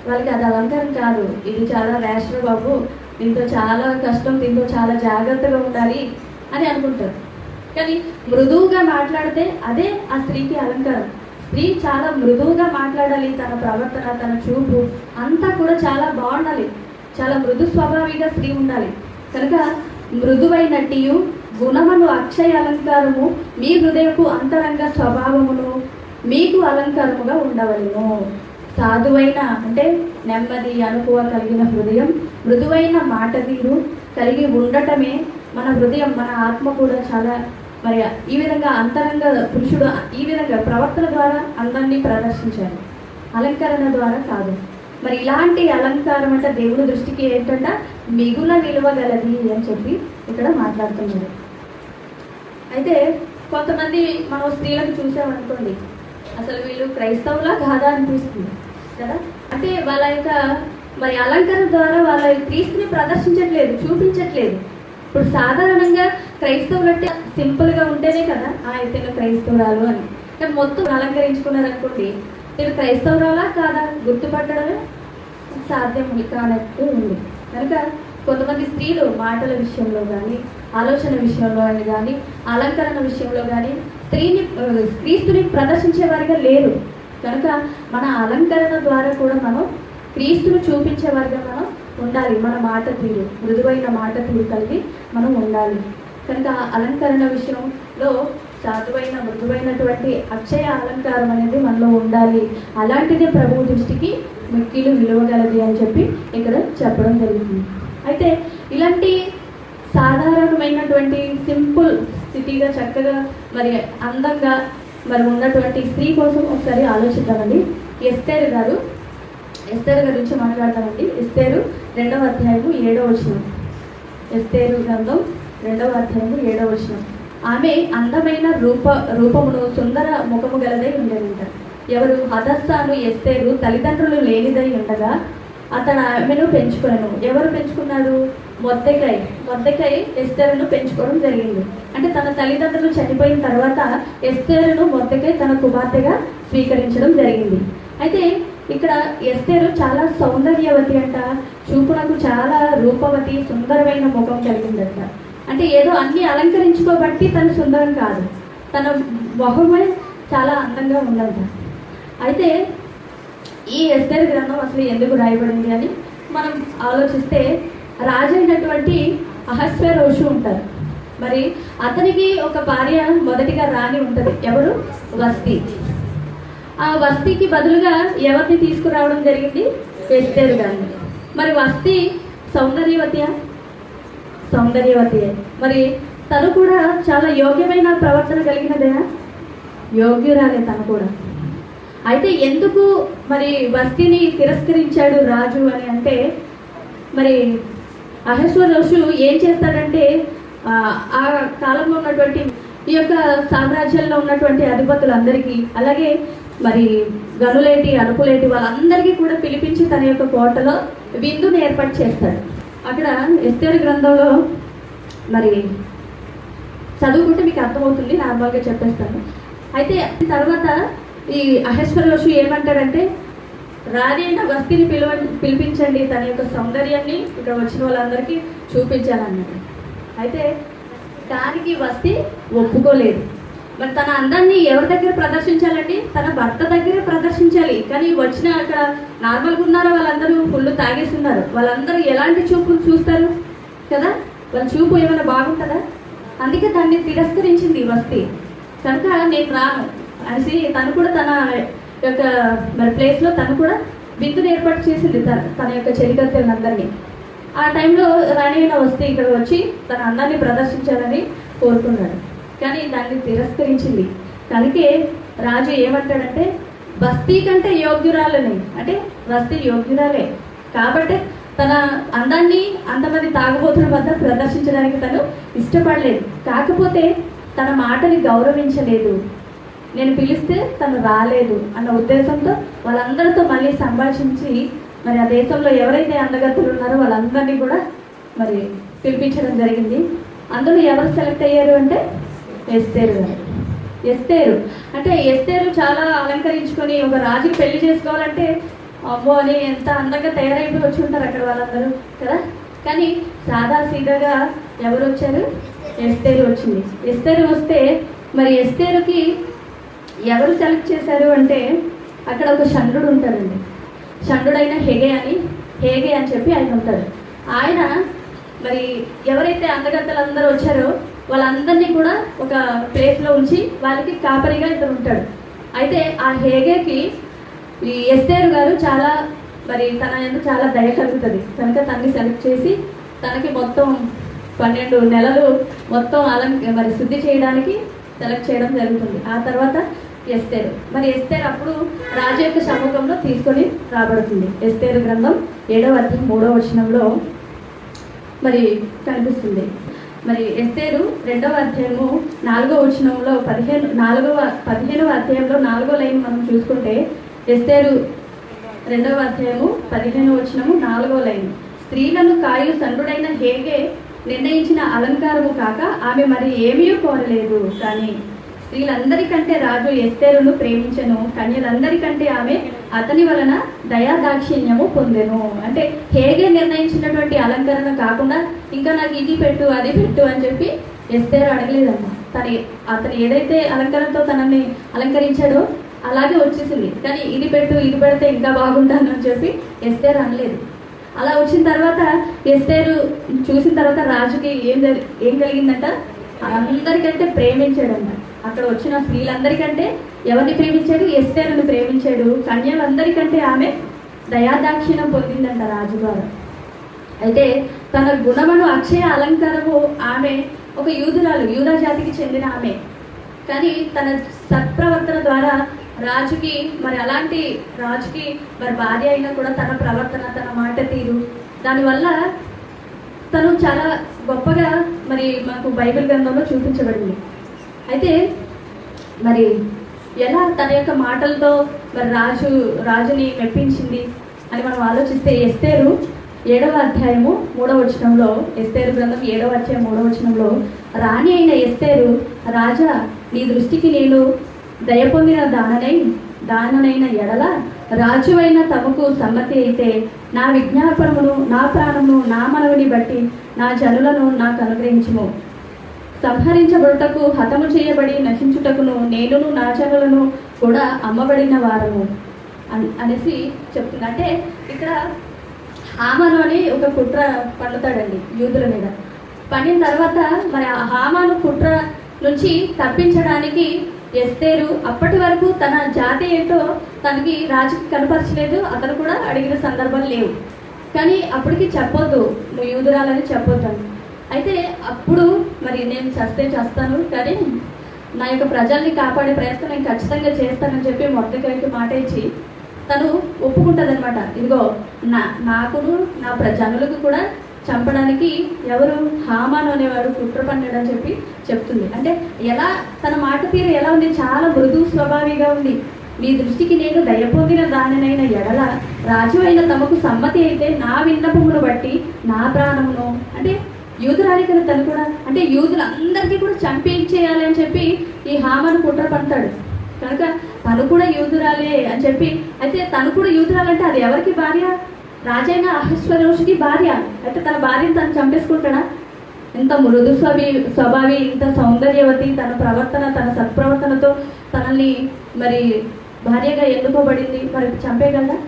Speaker 1: వాళ్ళకి అది అలంకారం కాదు. ఇది చాలా ర్యాష్ బాబు, దీంతో చాలా కష్టం, దీంతో చాలా జాగ్రత్తగా ఉండాలి అని అనుకుంటారు. కానీ మృదువుగా మాట్లాడితే అదే ఆ స్త్రీకి అలంకారం. స్త్రీ చాలా మృదువుగా మాట్లాడాలి, తన ప్రవర్తన, తన చూపు అంతా కూడా చాలా బాగుండాలి. చాలా మృదు స్వభావిగా స్త్రీ ఉండాలి. కనుక మృదువైనట్టు గుణమును అక్షయ అలంకారము మీ హృదయపు అంతరంగ స్వభావమును మీకు అలంకారముగా ఉండవలెను. సాధువైన అంటే నెమ్మది అనుకువ కలిగిన హృదయం, మృదువైన మాట తీరు కలిగి ఉండటమే మన హృదయం, మన ఆత్మ కూడా చాలా మరి ఈ విధంగా అంతరంగ పురుషుడు ఈ విధంగా ప్రవర్తన ద్వారా అందాన్ని ప్రదర్శించాలి, అలంకరణ ద్వారా కాదు. మరి ఇలాంటి అలంకారం అంటే దేవుని దృష్టికి ఏంటంటే మిగుల విలువగలది అని చెప్పి ఇక్కడ మాట్లాడుతున్నారు. అయితే కొంతమంది మనం స్త్రీలకు చూసామనుకోండి, అసలు వీళ్ళు క్రైస్తవులా కాదా అనిపిస్తుంది కదా. అంటే వాళ్ళ యొక్క మరి అలంకరణ ద్వారా వాళ్ళ క్రీస్తుని ప్రదర్శించట్లేదు, చూపించట్లేదు. ఇప్పుడు సాధారణంగా క్రైస్తవులు అంటే సింపుల్గా ఉంటేనే కదా అయితే క్రైస్తవురాలు అని. కానీ మొత్తం అలంకరించుకున్నారనుకోండి, నేను క్రైస్తవురాలా కాదా గుర్తుపట్టడమే సాధ్యం కానట్టు ఉంది. కనుక కొంతమంది స్త్రీలు మాటల విషయంలో కానీ, ఆలోచన విషయంలో కానీ, అలంకరణ విషయంలో కానీ క్రీస్తుని ప్రదర్శించేవారిగా లేరు. కనుక మన అలంకరణ ద్వారా కూడా మనం క్రీస్తుని చూపించేవారిగా మనం ఉండాలి. మన మాట తీరు, మృదువైన మాట తీరు కలిగి మనం ఉండాలి. కనుక అలంకరణ విషయంలో సాధువైన మృదువైనటువంటి అక్షయ అలంకారం అనేది మనలో ఉండాలి. అలాంటిదే ప్రభువు దృష్టికి మిక్కిలు విలువగలది అని చెప్పి ఇక్కడ చెప్పడం జరుగుతుంది. అయితే ఇలాంటి సాధారణమైనటువంటి సింపుల్ స్థితిగా చక్కగా మరి అందంగా మరి ఉన్నటువంటి స్త్రీ కోసం ఒకసారి ఆలోచిద్దామండి. ఎస్తేరు గురించి మాట్లాడతామండి. ఎస్తేరు 2వ అధ్యాయము 7వ వచనం. ఎస్తేరు గ్రంథం 2వ అధ్యాయము 7వ వచనం. ఆమె అందమైన రూపమును సుందర ముఖము గలదై ఉండేదంట. ఎవరు? హదస్సాను ఎస్తేరు తల్లిదండ్రులు లేనిదై ఉండగా అతను ఆమెను పెంచుకొనెను. ఎవరు పెంచుకున్నాడు? మొర్దెకై ఎస్తేరును పెంచుకోవడం జరిగింది. అంటే తన తల్లిదండ్రులు చనిపోయిన తర్వాత ఎస్తేరును మొర్దెకై తన కుమార్తెగా స్వీకరించడం జరిగింది. అయితే ఇక్కడ ఎస్తేరు చాలా సౌందర్యవతి అంట, చూపునకు చాలా రూపవతి, సుందరమైన ముఖం కలిగిందంట. అంటే ఏదో అన్ని అలంకరించుకోబట్టి తను సుందరం కాదు, తన మొహమే చాలా అందంగా ఉందంట. అయితే ఈ ఎస్తేరు గ్రంథం అసలు ఎందుకు రాయబడింది అని మనం ఆలోచిస్తే, రాజైనటువంటి అహస్వేరోషు ఉంటారు. మరి అతనికి ఒక భార్య మొదటిగా రాణి ఉంటుంది. ఎవరు? వస్తీ. ఆ వస్తీకి బదులుగా ఎవరిని తీసుకురావడం జరిగింది? ఎస్తేరు గారిని. మరి వస్తీ సౌందర్యవతియా? సౌందర్యవతియే. మరి తను కూడా చాలా యోగ్యమైన ప్రవర్తన కలిగినదేనా? యోగ్యురాలే తను కూడా. అయితే ఎందుకు మరి వస్తిని తిరస్కరించాడు రాజు అని అంటే, మరి అహశ్వరోషు ఏం చేస్తాడంటే ఆ కాలంలో ఉన్నటువంటి ఈ యొక్క సామ్రాజ్యంలో ఉన్నటువంటి అధిపతులందరికీ, అలాగే మరి గనులేటి అడుపులేటి వాళ్ళందరికీ కూడా పిలిపించి తన యొక్క కోటలో విందుని ఏర్పాటు చేస్తాడు. అక్కడ ఎస్తేరు గ్రంథంలో మరి చదువుకుంటే మీకు అర్థమవుతుంది, నార్మల్గా చెప్పేస్తాను. అయితే తర్వాత ఈ అహశ్వరోషు ఏమంటాడంటే, రాణి అయిన వస్తిని పిలిపించండి, తన యొక్క సౌందర్యాన్ని ఇక్కడ వచ్చిన వాళ్ళందరికీ చూపించాలన్నాడు. అయితే దానికి వస్తి ఒప్పుకోలేదు. మరి తన అందాన్ని ఎవరి దగ్గర ప్రదర్శించాలండి? తన భర్త దగ్గర ప్రదర్శించాలి. కానీ వచ్చిన అక్కడ నార్మల్గా ఉన్నారో వాళ్ళందరూ ఫుల్ తాగేస్తున్నారు. వాళ్ళందరూ ఎలాంటి చూపులు చూస్తారు కదా? వాళ్ళ చూపు ఏమైనా బాగుంటుందా? అందుకే దాన్ని తిరస్కరించింది వస్తి. కనుక నేను రాను అనేసి తను కూడా తన యొక్క మరి ప్లేస్లో తను కూడా విందుని ఏర్పాటు చేసింది తన యొక్క చెలికత్తెలందరినీ. ఆ టైంలో రాణి అయిన వస్తి ఇక్కడ వచ్చి తన అందాన్ని ప్రదర్శించాలని కోరుకున్నాడు. కానీ దాన్ని తిరస్కరించింది. కనుకే రాజు ఏమంటాడంటే, వస్తి కంటే యోగ్యురాలని, అంటే వస్తి యోగ్యురాలే కాబట్టి తన అందాన్ని అంతమంది తాగుబోతుల వద్ద ప్రదర్శించడానికి తను ఇష్టపడలేదు. కాకపోతే తన మాటని గౌరవించలేదు. నేను పిలిస్తే తను రాలేదు అన్న ఉద్దేశంతో వాళ్ళందరితో మళ్ళీ సంభాషించి మరి ఆ దేశంలో ఎవరైతే అందగత్తులు ఉన్నారో వాళ్ళందరినీ కూడా మరి పిలిపించడం జరిగింది. అందులో ఎవరు సెలెక్ట్ అయ్యారు అంటే ఎస్తేరు గారు. ఎస్తేరు అంటే ఎస్తేరు చాలా అలంకరించుకొని ఒక రాజుకి పెళ్లి చేసుకోవాలంటే అమ్మో అని ఎంత అందంగా తయారైపోయి వచ్చి ఉంటారు అక్కడ వాళ్ళందరూ కదా. కానీ సాదా సీదాగా ఎవరు వచ్చారు? ఎస్తేరు వచ్చింది. ఎస్తేరు వస్తే మరి ఎస్తేరుకి ఎవరు సెలెక్ట్ చేశారు అంటే, అక్కడ ఒక షండ్రుడు ఉంటాడండి. షండ్రుడైన హేగే అని చెప్పి ఆయన ఉంటాడు. ఆయన మరి ఎవరైతే అందగత్తలందరూ వచ్చారో వాళ్ళందరినీ కూడా ఒక ప్లేస్లో ఉంచి వాళ్ళకి కాపరిగా ఇతను ఉంటాడు. అయితే ఆ హేగేకి ఈ ఎస్తేరు గారు చాలా మరి తన ఎందుకు చాలా దయ కలుగుతుంది. కనుక తనని సెలెక్ట్ చేసి తనకి మొత్తం 12 నెలలు మొత్తం మరి శుద్ధి చేయడానికి సెలెక్ట్ చేయడం జరుగుతుంది. ఆ తర్వాత ఎస్తేరు ఎస్తేరు అప్పుడు రాజు యొక్క సముఖంలో తీసుకొని రాబడుతుంది. ఎస్తేరు గ్రంథం 7వ అధ్యాయం 3వ వచనంలో మరి కనిపిస్తుంది. మరి ఎస్తేరు 2వ అధ్యాయము 4వ వచనంలో 15వ అధ్యాయంలో 4వ లైన్ మనం చూసుకుంటే, ఎస్తేరు 2వ అధ్యాయము 15వ వచనము 4వ లైన్, స్త్రీలను కాయలు సండుడైన హేగే నిర్ణయించిన అలంకారము కాక ఆమె మరి ఏమీ కోరలేదు. కానీ స్త్రీలందరికంటే రాజు ఎస్తేరును ప్రేమించెను, కన్యలందరికంటే ఆమె అతని వలన దయాదాక్షిణ్యము పొందెను. అంటే హేగే నిర్ణయించినటువంటి అలంకరణ కాకుండా ఇంకా నాకు ఇది పెట్టు అది పెట్టు అని చెప్పి ఎస్తేరు అడగలేదమ్మా. అతను ఏదైతే అలంకరణతో తనని అలంకరించాడో అలాగే వచ్చేసింది. కానీ ఇది పెట్టు ఇది పెడితే ఇంకా బాగుంటాను అని చెప్పి ఎస్తేరు అనలేదు. అలా వచ్చిన తర్వాత ఎస్తేరు చూసిన తర్వాత రాజుకి ఏం కలిగిందంట? అందరికంటే ప్రేమించాడంట. అక్కడ వచ్చిన స్త్రీలందరికంటే ఎవరిని ప్రేమించాడు? ఎస్తేరుని ప్రేమించాడు. కన్యలందరికంటే ఆమె దయాదాక్షిణ్యం పొందిందంట రాజుగారు. అయితే తన గుణమును అక్షయ అలంకారము ఆమె ఒక యూదురాలు, యూదా జాతికి చెందిన ఆమె. కానీ తన సత్ప్రవర్తన ద్వారా రాజుకి మరి భార్య అయినా కూడా తన ప్రవర్తన, తన మాట తీరు, దానివల్ల తను చాలా గొప్పగా మరి మాకు బైబిల్ గ్రంథంలో చూపించబడింది. అయితే మరి ఎలా తన యొక్క మాటలతో మరి రాజుని మెప్పించింది అని మనం ఆలోచిస్తే, ఎస్తేరు 7వ అధ్యాయము 3వ వచనంలో, ఎస్తేరు గ్రంథం 7వ అధ్యాయం 3వ వచనంలో, రాణి అయిన ఎస్తేరు, రాజా నీ దృష్టికి నేను దయ పొందిన దాననైన ఎడల రాజువైన తమకు సమ్మతి అయితే నా విజ్ఞాపనమును, నా ప్రాణమును, నా మనవిని బట్టి నా జనులను నాకు అనుగ్రహించుము. సంహరించబడుటకు, హతము చేయబడి నశించుటకును నేనును నా జనులను కూడా అమ్మబడిన వారము అనేసి చెప్తుంది. అంటే ఇక్కడ హామాను అని ఒక కుట్ర పన్నుతాడండి యూదుల మీద. పన్నిన తర్వాత మరి ఆ హామాను కుట్ర నుంచి తప్పించడానికి ఎస్తేరు అప్పటి వరకు తన జాతి ఏంటో తనకి రాజుకి కనపరచలేదు. అతను కూడా అడిగిన సందర్భాలు లేవు. కానీ అప్పటికి చెప్పొద్దు, నువ్వు యూదురాలని చెప్పొద్దు అని. అయితే అప్పుడు మరి నేను చస్తే చేస్తాను, కానీ నా యొక్క ప్రజల్ని కాపాడే ప్రయత్నం నేను ఖచ్చితంగా చేస్తానని చెప్పి మొర్దెకాయికి మాట ఇచ్చి తను ఒప్పుకుంటుంది అనమాట. ఇదిగో నాకును నా జనులకు కూడా చంపడానికి ఎవరు, హామాను అనేవాడు కుట్ర పన్నాడని చెప్పి చెప్తుంది. అంటే ఎలా తన మాట తీరు ఎలా ఉంది, చాలా మృదు స్వభావిగా ఉంది. నీ దృష్టికి నేను దయ పొందిన దానినైన ఎడల రాజు అయిన తమకు సమ్మతి అయితే నా విన్నపమును బట్టి నా ప్రాణమును, అంటే యూదురాలి కదా తను కూడా, అంటే యూదులందరికీ కూడా చంపేయించేయాలి అని చెప్పి ఈ హామాను కుట్ర పంటాడు కనుక తను కూడా యూదురాలే అని చెప్పి. అయితే తను కూడా యూదురాలంటే అది ఎవరికి భార్య, రాజైన అహశ్వరోషుకి భార్య. అయితే తన భార్యను తను చంపేసుకుంటాడా? ఇంత మృదు స్వభావి, ఇంత సౌందర్యవతి, తన ప్రవర్తన, తన సత్ప్రవర్తనతో తనని మరి భార్యగా ఎన్నుకోబడింది, మరి చంపేయగలరా?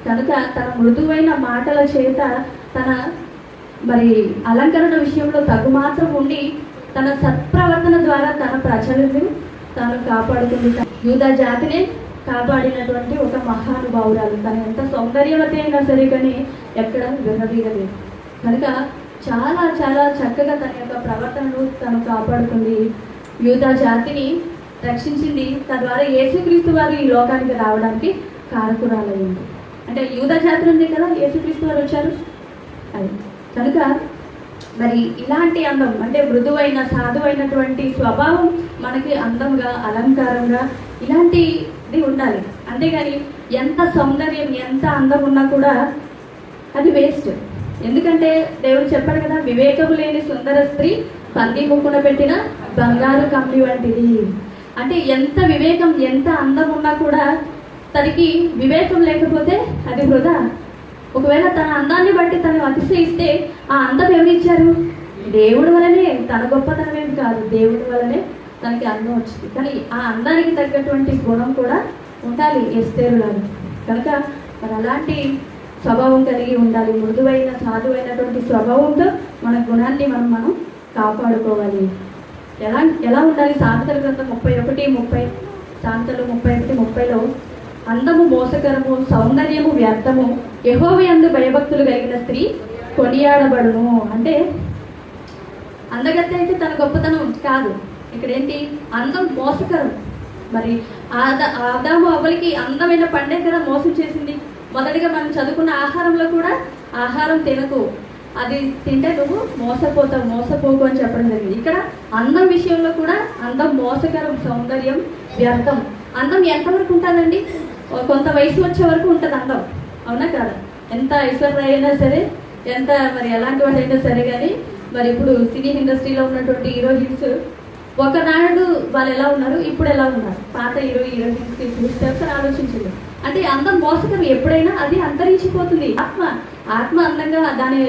Speaker 1: కనుక తన మృదువైన మాటల చేత, తన మరి అలంకరణ విషయంలో తగుమాత్రం ఉండి, తన సత్ప్రవర్తన ద్వారా తన ప్రజలను తాను కాపాడుతుంది. యూదా జాతిని కాపాడినటువంటి ఒక మహానుభావురాలు. తను ఎంత సౌందర్యవతి అయినా సరే కానీ ఎక్కడ విర్రవీగలేదు. కనుక చాలా చాలా చక్కగా తన యొక్క ప్రవర్తనను తను కాపాడుతుంది, యూదా జాతిని రక్షించింది. తద్వారా యేసుక్రీస్తు వారు ఈ లోకానికి రావడానికి కారకురాలయ్యింది. అంటే యూదా జాతి ఉంది కదా యేసుక్రీస్తు వారు వచ్చారు అది. కనుక మరి ఇలాంటి అందం, అంటే మృదువైన సాధువైనటువంటి స్వభావం మనకి అందంగా, అలంకారంగా ఇలాంటిది ఉండాలి. అంతేగాని ఎంత సౌందర్యం, ఎంత అందం ఉన్నా కూడా అది వేస్ట్. ఎందుకంటే దేవుడు చెప్పాడు కదా, వివేకము లేని సుందర స్త్రీ పంది ముక్కున పెట్టిన బంగారు కమ్మి వంటిది. అంటే ఎంత వివేకం, ఎంత అందం ఉన్నా కూడా తనకి వివేకం లేకపోతే అది వృధా. ఒకవేళ తన అందాన్ని బట్టి తను అతిశయిస్తే ఆ అందం ఎవరిచ్చారు? దేవుడి వలనే. తన గొప్పతనం ఏమి కాదు, దేవుడి వలనే తనకి అందం వచ్చింది. కానీ ఆ అందానికి తగ్గటువంటి గుణం కూడా ఉండాలి ఎస్తేరులాగా. కనుక మరి అలాంటి స్వభావం కలిగి ఉండాలి. మృదువైన సాధువైనటువంటి స్వభావంతో మన గుణాన్ని మనం కాపాడుకోవాలి. ఎలా ఉండాలి? సామెతల గ్రంథం 31:30, సామెతలు 31:30లో అందము మోసకరము, సౌందర్యము వ్యర్థము, యెహోవా యందు భయభక్తులు కలిగిన స్త్రీ కొనియాడబడును. అంటే అందగత్తె అయితే తన గొప్పతనం కాదు. ఇక్కడ ఏంటి? అందం మోసకరం. మరి ఆదాము అవ్వలకి అందమైన పండే కదా మోసం చేసింది. మొదటిగా మనం చదువుకున్న ఆహారంలో కూడా ఆహారం తినకు, అది తింటే నువ్వు మోసపోకు అని చెప్పడం జరిగింది. ఇక్కడ అందం విషయంలో కూడా అందం మోసకరం, సౌందర్యం వ్యర్థం. అందం ఎంతవరకు ఉంటుందండి? కొంత వయసు వచ్చే వరకు ఉంటుంది అందం, అవునా కాదా? ఎంత ఐశ్వర్య అయినా సరే, ఎంత మరి ఎలాంటి వాళ్ళు అయినా సరే. కానీ మరి ఇప్పుడు సినీ ఇండస్ట్రీలో ఉన్నటువంటి హీరోయిన్స్ ఒకనాడు వాళ్ళు ఎలా ఉన్నారు, ఇప్పుడు ఎలా ఉన్నారు? పాత హీరోయిన్స్కి చూస్తే ఒకసారి ఆలోచించండి. అంటే అందం మోసకరం, ఎప్పుడైనా అది అంతరించిపోతుంది. ఆత్మ అందంగా దాని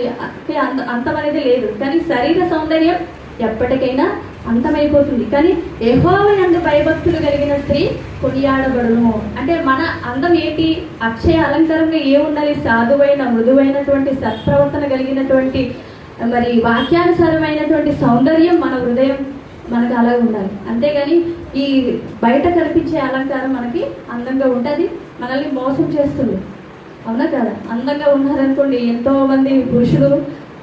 Speaker 1: అంతం అనేది లేదు. కానీ శరీర సౌందర్యం ఎప్పటికైనా అంతమైపోతుంది. కానీ యెహోవా యందు భయభక్తులు కలిగిన స్త్రీ కొనియాడబడును. అంటే మన అందం ఏంటి? అక్షయ అలంకారంగా ఉండాలి? సాధువైన, మృదువైనటువంటి సత్ప్రవర్తన కలిగినటువంటి, మరి వాక్యానుసారమైనటువంటి సౌందర్యం మన హృదయం మనకు అలా ఉండాలి. అంతేగాని ఈ బయట కనిపించే అలంకారం మనకి అందంగా ఉంటుంది, మనల్ని మోసం చేస్తుంది, అవునా కదా? అందంగా ఉన్నారనుకోండి, ఎంతో మంది పురుషులు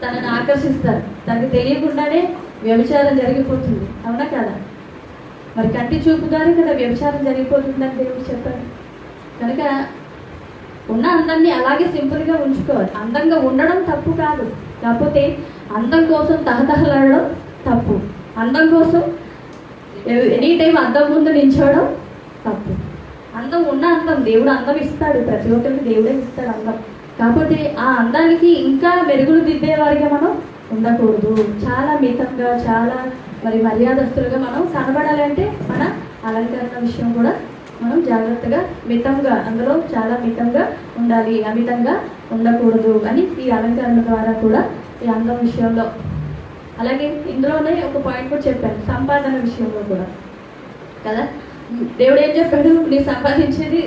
Speaker 1: తనని ఆకర్షిస్తారు, తనకు తెలియకుండానే వ్యభిచారం జరిగిపోతుంది, అవునా కదా? మరి కంటి చూపు ద్వారా కదా వ్యభిచారం జరిగిపోతుందని దేవుడు చెప్పారు. కనుక ఉన్న అందాన్ని అలాగే సింపుల్గా ఉంచుకోవాలి. అందంగా ఉండడం తప్పు కాదు, కాకపోతే అందం కోసం తహతహలాడడం తప్పు. అందం కోసం ఎనీ టైం అద్దం ముందు నిల్చోవడం తప్పు. అందం ఉన్న అందం, దేవుడు అందం ఇస్తాడు, ప్రతి ఒక్కరికి దేవుడే ఇస్తాడు అందం. కాకపోతే ఆ అందానికి ఇంకా మెరుగులు దిద్దేవారిగా మనం ఉండకూడదు. చాలా మితంగా, చాలా మరి మర్యాదస్తులుగా మనం కనబడాలంటే మన అలంకరణ విషయం కూడా మనం జాగ్రత్తగా, మితంగా, అందులో చాలా మితంగా ఉండాలి, అమితంగా ఉండకూడదు అని ఈ అలంకరణ ద్వారా కూడా ఈ అందం విషయంలో. అలాగే ఇందులోనే ఒక పాయింట్ కూడా చెప్పాను, సంపాదన విషయంలో కూడా కదా. దేవుడు ఏం చెప్పాడు? నీ సంపాదించేది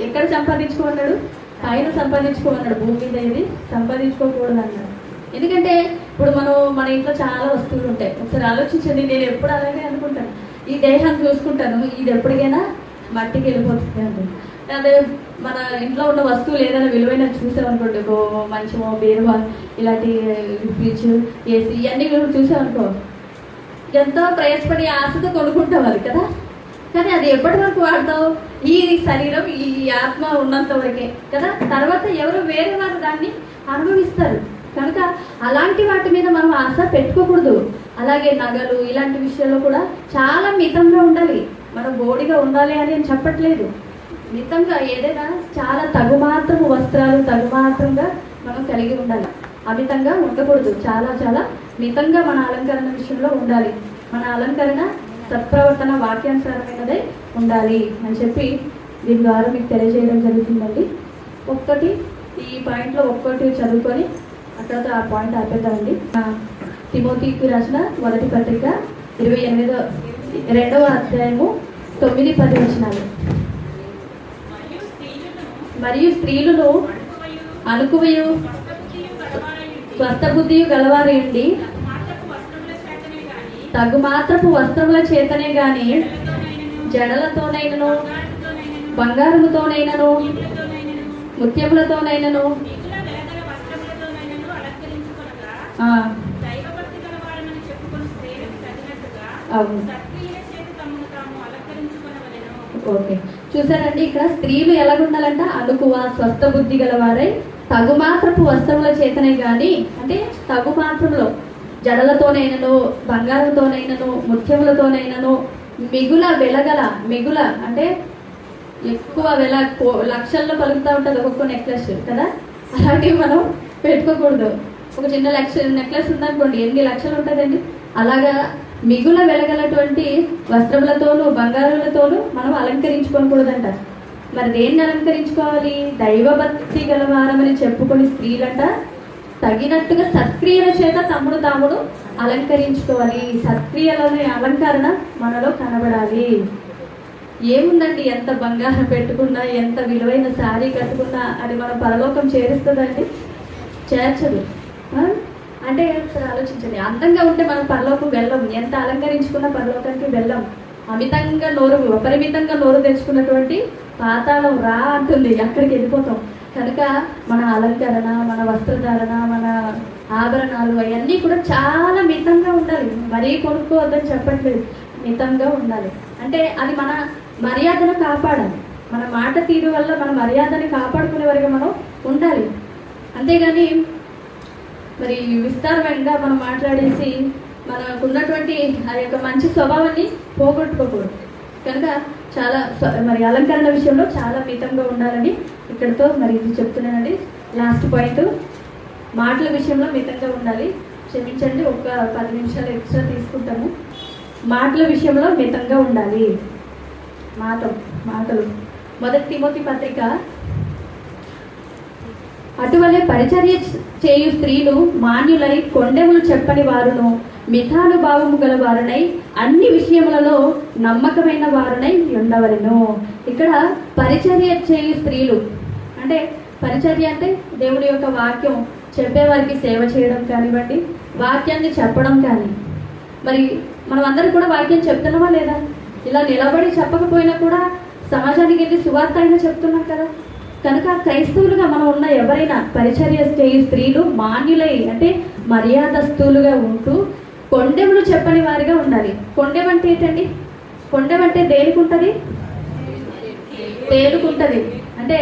Speaker 1: ఎక్కడ సంపాదించుకోమన్నాడు? పైన సంపాదించుకోమన్నాడు, భూమి మీద ఏది సంపాదించుకోకూడదు అన్నాడు. ఎందుకంటే ఇప్పుడు మన ఇంట్లో చాలా వస్తువులు ఉంటాయి. ఒకసారి ఆలోచించండి. నేను ఎప్పుడు అలాగే అనుకుంటాను, ఈ దేహాన్ని చూసుకుంటాను, ఇది ఎప్పటికైనా మట్టికి వెళ్ళిపోతుంది అంటుంది. అదే మన ఇంట్లో ఉన్న వస్తువులు ఏదైనా విలువైన చూసామనుకోండి, మంచమో బీరువా ఇలాంటి ఫ్రిడ్జ్ ఏసీ ఇవన్నీ చూసామనుకో ఎంతో ప్రయాసపడి ఆశతో కొనుక్కుంటాం అది కదా. కానీ అది ఎప్పటి వరకు వాడతావు? ఈ శరీరం ఈ ఆత్మ ఉన్నంత వరకే కదా. తర్వాత ఎవరు వేరే వారు దాన్ని అనుభవిస్తారు. కనుక అలాంటి వాటి మీద మనం ఆశ పెట్టుకోకూడదు. అలాగే నగలు ఇలాంటి విషయాల్లో కూడా చాలా మితంగా ఉండాలి. మనం బోడిగా ఉండాలి అని నేను చెప్పట్లేదు. మితంగా ఏదైనా చాలా తగుమాత్రము వస్త్రాలు తగుమాత్రంగా మనం కలిగి ఉండాలి. అమితంగా ఉండకూడదు. చాలా చాలా మితంగా మన అలంకరణ విషయంలో ఉండాలి. మన అలంకరణ సత్ప్రవర్తన వాక్యానుసారమైనదే ఉండాలి అని చెప్పి దీని ద్వారా మీకు తెలియజేయడం జరుగుతుందండి. ఒక్కటి ఈ పాయింట్లో ఒక్కటి చదువుకొని అక్కడతో ఆ పాయింట్ ఆపేద్దామండి. తిమోతికి రాసిన మొదటి పత్రిక 28వ అధ్యాయము 9-10 వచనాలు. మరియు స్త్రీలను అనుకువయు స్వస్థబుద్ధియు గలవారేండి తగుమాత్రపు వస్త్రముల చేతనే గాని జడలతోనైనను బంగారముతోనైనను ముత్యములతోనైనను ఓకే, చూసారండి ఇక్కడ స్త్రీలు ఎలాగుండాలంట? అనుకువ స్వస్థ బుద్ధి గలవారై తగుమాత్రపు వస్త్రముల చేతనే గాని, అంటే తగుమాత్రంలో జడలతోనైనను బంగారంతోనైనను ముత్యములతోనైనను మిగుల వెలగల మిగుల అంటే ఎక్కువ లక్షల్లో పలుకుతూ ఉంటుంది ఒక్కొక్క నెక్లెస్ కదా. అలాంటివి మనం పెట్టుకోకూడదు. ఒక చిన్న నెక్లెస్ ఉందనుకోండి, ఎన్ని లక్షలు ఉంటుందండి. అలాగా మిగుల వెలగలటువంటి వస్త్రములతోనూ బంగారులతోనూ మనం అలంకరించుకోకూడదంట. మరి దేన్ని అలంకరించుకోవాలి? దైవభక్తి గలవారమని చెప్పుకొని స్త్రీలంట తగినట్టుగా సత్క్రియల చేత తామును అలంకరించుకోవాలి. సత్క్రియలోని అలంకరణ మనలో కనబడాలి. ఏముందండి, ఎంత బంగారం పెట్టుకున్నా ఎంత విలువైన శారీ కట్టుకున్నా అది మన పరలోకం చేరుస్తుందండి? చేర్చదు. అంటే ఆలోచించండి, అందంగా ఉంటే మనం పరలోకం వెళ్ళం. ఎంత అలంకరించుకున్నా పరలోకానికి వెళ్ళం. అమితంగా అపరిమితంగా నోరు తెచ్చుకున్నటువంటి పాతాళం రా అంటుంది, అక్కడికి వెళ్ళిపోతాం. కనుక మన అలంకరణ, మన వస్త్రధారణ, మన ఆభరణాలు అవన్నీ కూడా చాలా మితంగా ఉండాలి. మరీ కొనుక్కోవద్దని చెప్పట్లేదు, మితంగా ఉండాలి. అంటే అది మన మర్యాదను కాపాడాలి. మన మాట తీరు వల్ల మన మర్యాదని కాపాడుకునే వరకు మనం ఉండాలి. అంతేగాని మరి విస్తారమైన మనం మాట్లాడేసి మనకున్నటువంటి ఆ యొక్క మంచి స్వభావాన్ని పోగొట్టుకోకూడదు. కనుక చాలా మరి అలంకరణ విషయంలో చాలా మితంగా ఉండాలని ఇక్కడితో మరి ఇది చెప్తున్నానండి. లాస్ట్ పాయింట్, మాటల విషయంలో మితంగా ఉండాలి. క్షమించండి, ఒక 10 నిమిషాలు ఎక్స్ట్రా తీసుకుంటాము. మాటల విషయంలో మితంగా ఉండాలి. మాటలు మొదటి తిమోతి పత్రిక, అటువలే పరిచర్య చేయు స్త్రీలు మాన్యులై కొండెములు చెప్పని వారును మితానుభావము గల వారునై అన్ని విషయములలో నమ్మకమైన వారునై ఉండవలెను. ఇక్కడ పరిచర్య చేయు స్త్రీలు అంటే పరిచర్య అంటే దేవుడి యొక్క వాక్యం చెప్పేవారికి సేవ చేయడం కానివ్వండి, వాక్యాన్ని చెప్పడం కానీ. మరి మనం అందరం కూడా వాక్యం చెప్తున్నామా లేదా? ఇలా నిలబడి చెప్పకపోయినా కూడా సమాజానికి వెళ్ళి సువార్త అయినా చెప్తున్నాం కదా. కనుక క్రైస్తవులుగా మనం ఉన్న ఎవరైనా పరిచర్య చేయు స్త్రీలు మాన్యులై అంటే మర్యాదస్తులుగా ఉంటూ కొండెములు చెప్పని వారిగా ఉండాలి. కొండెం అంటే ఏంటండి? కొండెం అంటే దేనికి ఉంటుంది? తేలుకుంటుంది. అంటే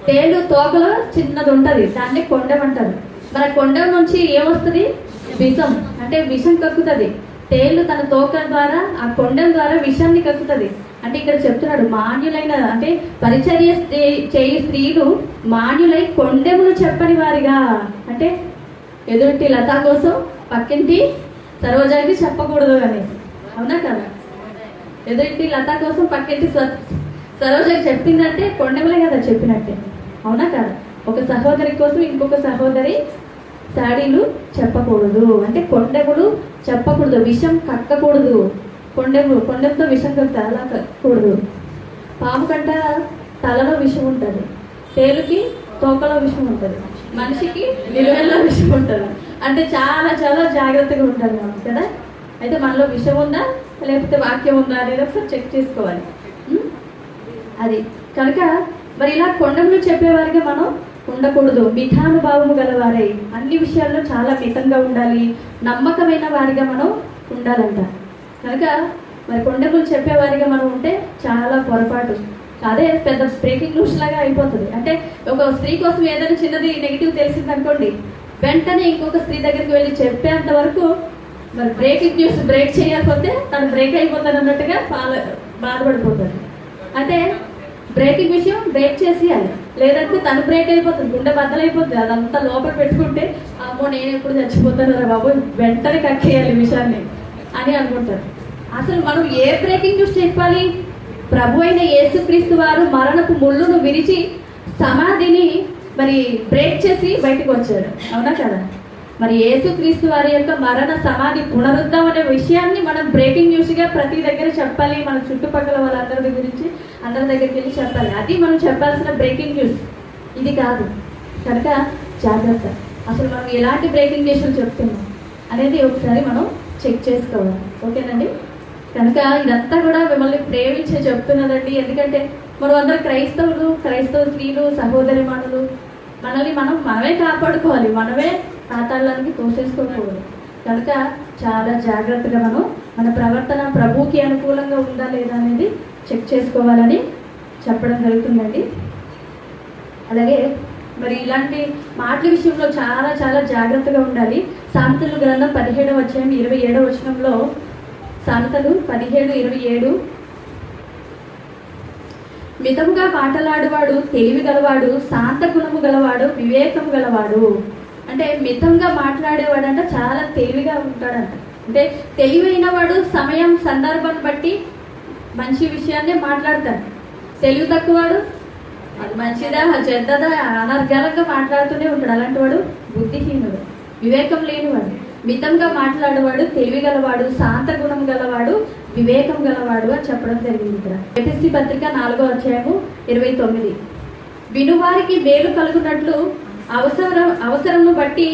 Speaker 1: తేలు తోకలో చిన్నది ఉంటుంది, దాన్ని కొండెం అంటారు. మరి కొండెం నుంచి ఏమొస్తుంది? విషం. అంటే విషం కక్కుతుంది. తేలు తన తోక ద్వారా ఆ కొండెం ద్వారా విషాన్ని కక్కుతుంది. అంటే ఇక్కడ చెప్తున్నాడు మాన్యులైన అంటే పరిచర్య చేయు స్త్రీలు మాన్యులై కొండెములు చెప్పని వారిగా. అంటే ఎదుటి లతా కోసం పక్కింటి సరోజాకి చెప్పకూడదు అని, అవునా కదా? ఎదుటి లతా కోసం పక్కింటి సరోజాకి చెప్పిందంటే కొండెములే కదా చెప్పినట్టే, అవునా కదా? ఒక సహోదరి కోసం ఇంకొక సహోదరి శాడీలు చెప్పకూడదు. అంటే కొండెములు చెప్పకూడదు, విషం కక్కకూడదు. కొండెంతో విషం కక్క అలా కక్కకూడదు. పాము కంట తలలో విషం ఉంటుంది, తేలుకి తోకలో విషం ఉంటుంది, మనిషికి నిలువెల్లో విషం ఉంటుంది. అంటే చాలా చాలా జాగ్రత్తగా ఉంటారు మనం కదా. అయితే మనలో విషం ఉందా లేకపోతే వాక్యం ఉందా అనేది ఒకసారి చెక్ చేసుకోవాలి. అది కనుక మరి ఇలా కొండములు చెప్పేవారిగా మనం ఉండకూడదు. మితానుభావము గలవారై అన్ని విషయాల్లో చాలా మితంగా ఉండాలి, నమ్మకమైన వారిగా మనం ఉండాలంట. కనుక మరి కొండములు చెప్పేవారిగా మనం ఉంటే చాలా పొరపాటు. అదే పెద్ద బ్రేకింగ్ న్యూస్ లాగా అయిపోతుంది. అంటే ఒక స్త్రీ కోసం ఏదైనా చిన్నది నెగిటివ్ తెలిసింది అనుకోండి, వెంటనే ఇంకొక స్త్రీ దగ్గరికి వెళ్ళి చెప్పేంత వరకు మరి బ్రేకింగ్ న్యూస్ బ్రేక్ చేయకపోతే తను బ్రేక్ అయిపోతాను అన్నట్టుగా బాధపడిపోతుంది. అంటే బ్రేకింగ్ విషయం బ్రేక్ చేసేయాలి, లేదంటే తను బ్రేక్ అయిపోతుంది, గుండె బద్దలైపోతుంది. అదంతా లోపల పెట్టుకుంటే అమ్మో నేను ఎప్పుడు చచ్చిపోతాను రా బాబు, వెంటనే కక్కేయాలి విషయాన్ని అని అనుకుంటారు. అసలు మనం ఏ బ్రేకింగ్ న్యూస్ చెప్పాలి? ప్రభు అయిన యేసుక్రీస్తు వారు మరణపు ముళ్ళును విరిచి సమాధిని మరి బ్రేక్ చేసి బయటకు వచ్చారు, అవునా కదా? మరి యేసుక్రీస్తు వారి యొక్క మరణ సమాధి పునరుద్ధం అనే విషయాన్ని మనం బ్రేకింగ్ న్యూస్గా ప్రతి దగ్గర చెప్పాలి. మన చుట్టుపక్కల వాళ్ళందరి గురించి అందరి దగ్గరికి వెళ్ళి చెప్పాలి. అది మనం చెప్పాల్సిన బ్రేకింగ్ న్యూస్, ఇది కాదు. కనుక జాగ్రత్త. అసలు మనం ఎలాంటి బ్రేకింగ్ న్యూస్లు చెప్తున్నాం అనేది ఒకసారి మనం చెక్ చేసుకోవాలి. ఓకేనండి? కనుక ఇదంతా కూడా మిమ్మల్ని ప్రేమించే చెప్తున్నదండి. ఎందుకంటే మనం అందరూ క్రైస్తవ స్త్రీలు, సహోదరిమణులు, మనల్ని మనమే కాపాడుకోవాలి, మనమే పాతాళానికి తోసేసుకోకూడదు. కనుక చాలా జాగ్రత్తగా మనం మన ప్రవర్తన ప్రభువుకి అనుకూలంగా ఉందా లేదా అనేది చెక్ చేసుకోవాలని చెప్పడం జరుగుతుందండి. అలాగే మరి ఇలాంటి మాటల విషయంలో చాలా చాలా జాగ్రత్తగా ఉండాలి. సామెతల గ్రంథం 17వ అధ్యాయం 27వ వచనంలో, సామెతలు 17:27, మితముగా మాటలాడువాడు తెలివి గలవాడు, శాంత గుణము గలవాడు, వివేకము గలవాడు. అంటే మితంగా మాట్లాడేవాడంట చాలా తెలివిగా ఉంటాడంట. అంటే తెలివైన వాడు సమయం సందర్భాన్ని బట్టి మంచి విషయాన్నే మాట్లాడతాడు. తెలివి తక్కువవాడు అది మంచిదా చెడ్డదా అనర్గళంగా మాట్లాడుతూనే ఉంటాడు. అలాంటి వాడు బుద్ధిహీనుడు, వివేకం లేనివాడు. మితంగా మాట్లాడేవాడు తెలివి గలవాడు, శాంత గుణం గలవాడు, వివేకం గలవాడు అని చెప్పడం జరిగింది. ఇక్కడ ఎఫెసీ పత్రిక 4వ అధ్యాయము 29, వినువారికి మేలు కలుగునట్లు అవసరము బట్టి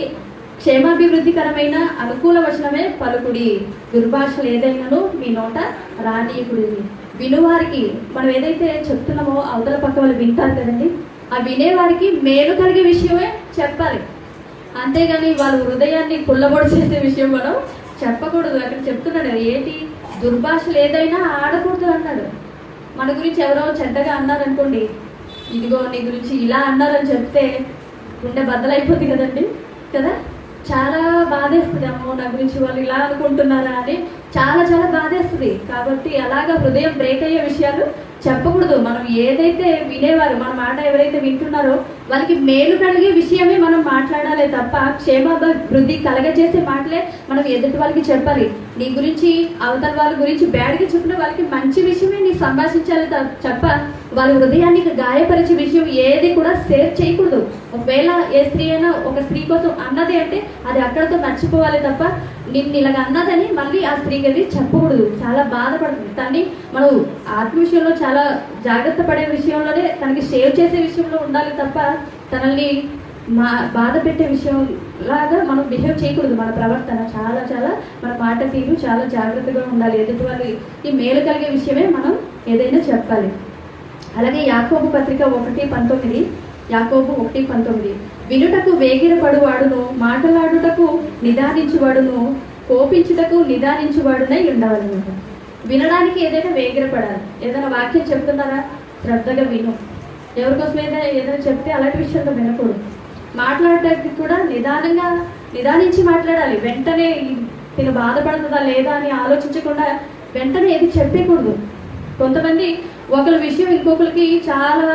Speaker 1: క్షేమాభివృద్ధికరమైన అనుకూల వచనమే పలుకుడి, దుర్భాషలు ఏదైనాను మీ నోట రానీయకుడి. వినువారికి మనం ఏదైతే చెప్తున్నామో అవతల పక్క వాళ్ళు వింటారు కదండి, ఆ వినేవారికి మేలు కలిగే విషయమే చెప్పాలి. అంతేగాని వాళ్ళ హృదయాన్ని కుళ్ళబొడి చేసే విషయం మనం చెప్పకూడదు. అక్కడ చెప్తున్నాడు ఏంటి, దుర్భాషలు ఏదైనా ఆడకూడదు అన్నాడు. మన గురించి ఎవరో చెడ్డగా అన్నారనుకోండి, ఇదిగో నీ గురించి ఇలా అన్నారని చెప్తే గుండె బద్దలైపోతుంది కదండి కదా. చాలా బాధేస్తుంది, అమ్మో నా గురించి వాళ్ళు ఇలా అనుకుంటున్నారా అని చాలా చాలా బాధేస్తుంది. కాబట్టి అలాగా హృదయం బ్రేక్ అయ్యే విషయాలు చెప్పకూడదు. మనం ఏదైతే వినేవారు, మన మాట ఎవరైతే వింటున్నారో వాళ్ళకి మేలు కలిగే విషయమే మనం మాట్లాడాలి తప్ప క్షేమాభివృద్ధి కలగజేసే మాటలే మనం ఎదుటి వాళ్ళకి చెప్పాలి. నీ గురించి అవతల వాళ్ళ గురించి బ్యాడ్గా చెప్పిన వాళ్ళకి మంచి విషయమే నీ సంభాషించాలి తప్ప వాళ్ళ హృదయానికి గాయపరిచే విషయం ఏది కూడా షేర్ చేయకూడదు. ఒకవేళ ఏ స్త్రీ అయినా ఒక స్త్రీ కోసం అన్నది అంటే అది అక్కడితో మర్చిపోవాలి తప్ప నిన్ను ఇలాగ అన్నదని మళ్ళీ ఆ స్త్రీకి అది చెప్పకూడదు. చాలా బాధపడుతుంది. తన్ని మనం ఆత్మ విషయంలో చాలా జాగ్రత్త పడే విషయంలోనే తనకి షేర్ చేసే విషయంలో ఉండాలి తప్ప తనల్ని బాధ పెట్టే విషయం లాగా మనం బిహేవ్ చేయకూడదు. మన ప్రవర్తన చాలా చాలా మన మాట తీరు చాలా జాగ్రత్తగా ఉండాలి. ఎదుటి వాళ్ళకి మేలు కలిగే విషయమే మనం ఏదైనా చెప్పాలి. అలాగే యాకోబు పత్రిక 1:19, యాకోబు 1:19, వినుటకు వేగిరపడువాడును, మాట్లాడుటకు నిదానించువాడును, కోపించుటకు నిదానించువాడునై ఉండవాలన్నమాట. వినడానికి ఏదైనా వేగిరపడాలి. ఏదైనా వాక్యం చెప్తున్నారా, శ్రద్ధగా విను. ఎవరికోసం ఏదైనా చెప్తే అలాంటి విషయంలో వినకూడదు. మాట్లాడటానికి కూడా నిదానించి మాట్లాడాలి. వెంటనే తిను బాధపడుతుందా లేదా అని ఆలోచించకుండా వెంటనే ఏది చెప్పకూడదు. కొంతమంది ఒకరి విషయం ఇంకొకరికి చాలా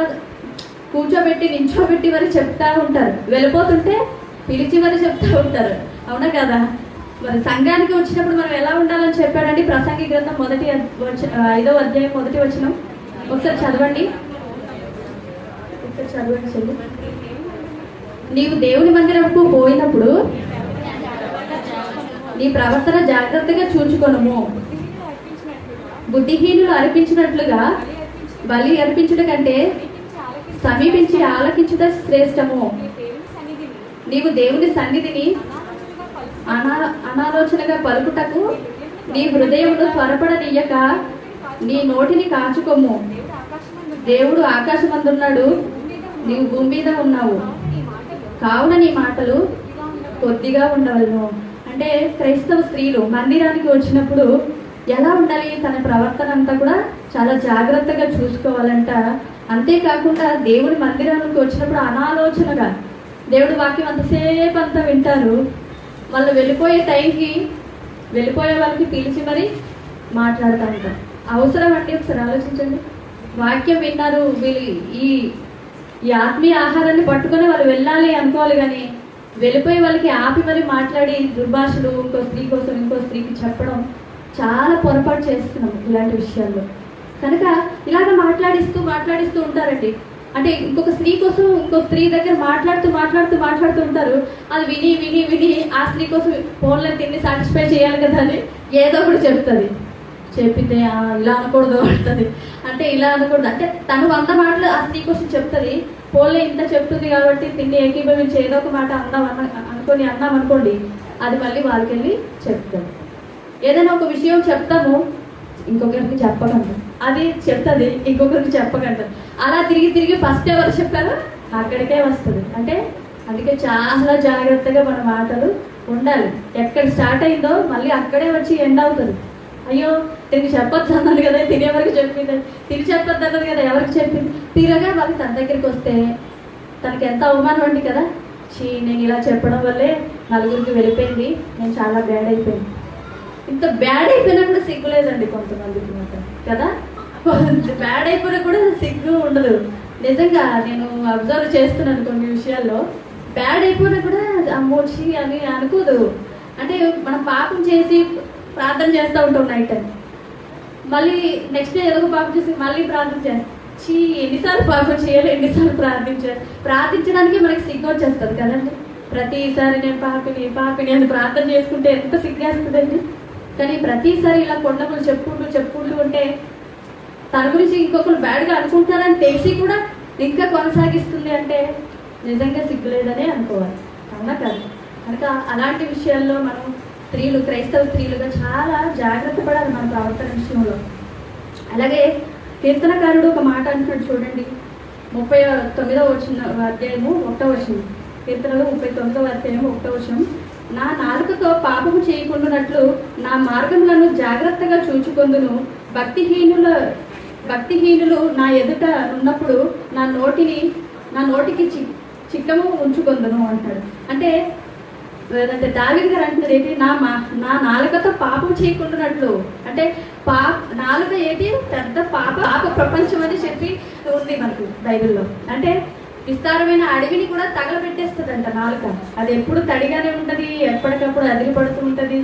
Speaker 1: కూర్చోబెట్టి నించోబెట్టి మరి చెప్తా ఉంటారు, వెళ్ళిపోతుంటే పిలిచి మరి చెప్తూ ఉంటారు, అవునా కదా? మరి సంఘానికి వచ్చినప్పుడు మనం ఎలా ఉండాలని చెప్పాడండి ప్రసంగి గ్రంథం 5వ అధ్యాయం 1వ వచనం. ఒకసారి చదవండి. చదవండి. నీవు దేవుని మందిరంకు పోయినప్పుడు నీ ప్రవర్తన జాగ్రత్తగా చూచుకొనుము. బుద్ధిహీనులు అర్పించినట్లుగా బలి అర్పించుట కంటే సమీపించి ఆలకించుట శ్రేష్టము. నీవు దేవుని సన్నిధిని అనాలోచనగా పలుకుటకు నీ హృదయమును త్వరపడనీయక నీ నోటిని కాచుకోము. దేవుడు ఆకాశమందు ఉన్నాడు, నీవు భూమి మీద ఉన్నావు, కావున నీ మాటలు కొద్దిగా ఉండవలను. అంటే క్రైస్తవ స్త్రీలు మందిరానికి వచ్చినప్పుడు ఎలా ఉండాలి, తన ప్రవర్తన అంతా కూడా చాలా జాగ్రత్తగా చూసుకోవాలంట. అంతేకాకుండా దేవుడి మందిరానికి వచ్చినప్పుడు అనాలోచనగా దేవుడి వాక్యం అంతసేపు అంతా వింటారు. వాళ్ళు వెళ్ళిపోయే టైంకి వెళ్ళిపోయే వాళ్ళకి పిలిచి మరి మాట్లాడుతూ ఉంటారు. అవసరం అండి, ఒకసారి ఆలోచించండి. వాక్యం విన్నారు, వీళ్ళు ఈ ఆత్మీయ ఆహారాన్ని పట్టుకొని వాళ్ళు వెళ్ళాలి అనుకోవాలి, కానీ వెళ్ళిపోయి వాళ్ళకి ఆపి మరి మాట్లాడి దుర్భాషలు ఇంకో స్త్రీ కోసం ఇంకో స్త్రీకి చెప్పడం చాలా పొరపాటు చేస్తున్నాం ఇలాంటి విషయాల్లో. కనుక ఇలాగ మాట్లాడిస్తూ ఉంటారండి. అంటే ఇంకొక స్త్రీ కోసం ఇంకో స్త్రీ దగ్గర మాట్లాడుతూ ఉంటారు. అది విని ఆ స్త్రీ కోసం ఫోన్లో తిని సాటిస్ఫై చేయాలి కదా అని ఏదో ఒకటి చెప్తుంది. చెప్పితే ఇలా అనకూడదు అంటుంది, అంటే ఇలా అనకూడదు అంటే తను 100 మాటలు ఆ స్త్రీ కోసం చెప్తుంది. ఫోన్లో ఇంత చెప్తుంది కాబట్టి తిండి ఏకీభవించి ఏదో ఒక మాట అన్నాం అనుకోండి, అది మళ్ళీ వాళ్ళకి వెళ్ళి చెప్తారు. ఏదైనా ఒక విషయం చెప్తాము, ఇంకొకరికి చెప్పకండి, అది చెప్తుంది ఇంకొకరికి చెప్పకండి. అలా తిరిగి ఫస్ట్ ఎవరు చెప్పారో అక్కడికే వస్తుంది. అంటే అందుకే చాలా జాగ్రత్తగా మన మాటలు ఉండాలి. ఎక్కడ స్టార్ట్ అయిందో మళ్ళీ అక్కడే వచ్చి ఎండ్ అవుతుంది. అయ్యో తిరిగి చెప్పొద్దు అన్నది కదా, తినేవరకు చెప్పింది, తిరిగి చెప్పొద్దు అన్నది కదా ఎవరికి చెప్పింది. తీరగా వాళ్ళు తన దగ్గరికి వస్తే తనకి ఎంత అవమానం అండి కదా. నేను ఇలా చెప్పడం వల్లే నలుగురికి వెళ్ళిపోయింది, నేను చాలా బ్యాడ్ అయిపోయింది. ఇంత బ్యాడ్ అయిపోయినా కూడా సిగ్గు లేదండి కొంతమందికి మాత్రం కదా. బ్యాడ్ అయిపోయినా కూడా సిగ్గు ఉండదు. నిజంగా నేను అబ్జర్వ్ చేస్తున్నాను కొన్ని విషయాల్లో. బ్యాడ్ అయిపోయినా కూడా అమ్మోచి అని అనుకోదు. అంటే మనం పాపం చేసి ప్రార్థన చేస్తూ ఉంటాం నైట్ టైం, మళ్ళీ నెక్స్ట్ డే ఏదో పాపం చేసి మళ్ళీ ప్రార్థన చేస్తాం. ఎన్నిసార్లు పాపం చేయాలి, ఎన్నిసార్లు ప్రార్థించడానికి మనకి సిగ్గు వచ్చేస్తుంది కదండి. ప్రతిసారి నేను పాపిని అని ప్రార్థన చేసుకుంటే ఎంత సిగ్గేస్తుందండి. కానీ ప్రతిసారి ఇలా కొండములు చెప్పుకుంటూ ఉంటే తన గురించి ఇంకొకరు బ్యాడ్గా అనుకుంటారని తెలిసి కూడా ఇంకా కొనసాగిస్తుంది అంటే నిజంగా సిగ్గులేదనే అనుకోవాలి, అవునా కాదు. కనుక అలాంటి విషయాల్లో మనం స్త్రీలు, క్రైస్తవ స్త్రీలుగా చాలా జాగ్రత్త పడాలి మన ప్రవర్తన విషయంలో. అలాగే కీర్తనకారుడు ఒక మాట అంటున్నాడు చూడండి, 39వ అధ్యాయము 1వ వచనం. కీర్తనలో 39వ అధ్యాయం 1వ వచనం. నా నాలుకతో పాపము చేయకుండానట్లు నా మార్గములను జాగ్రత్తగా చూచుకొందును. భక్తిహీనులు నా ఎదుట ఉన్నప్పుడు నా నోటికి చిక్కము ఉంచుకొందును అంటాడు. అంటే దావీదు గారు అంటున్నది ఏంటి, నా నాలుకతో పాపం చేయకుండానట్లు. అంటే నాలుక ఏంటి, పెద్ద పాప ప్రపంచం అని చెప్పి ఉంది మనకు బైబిల్లో. అంటే విస్తారమైన అడవిని కూడా తగలబెట్టేస్తుందంట నాలుక. అది ఎప్పుడు తడిగానే ఉంటుంది, ఎప్పటికప్పుడు అదిరిపడుతూ ఉంటుంది.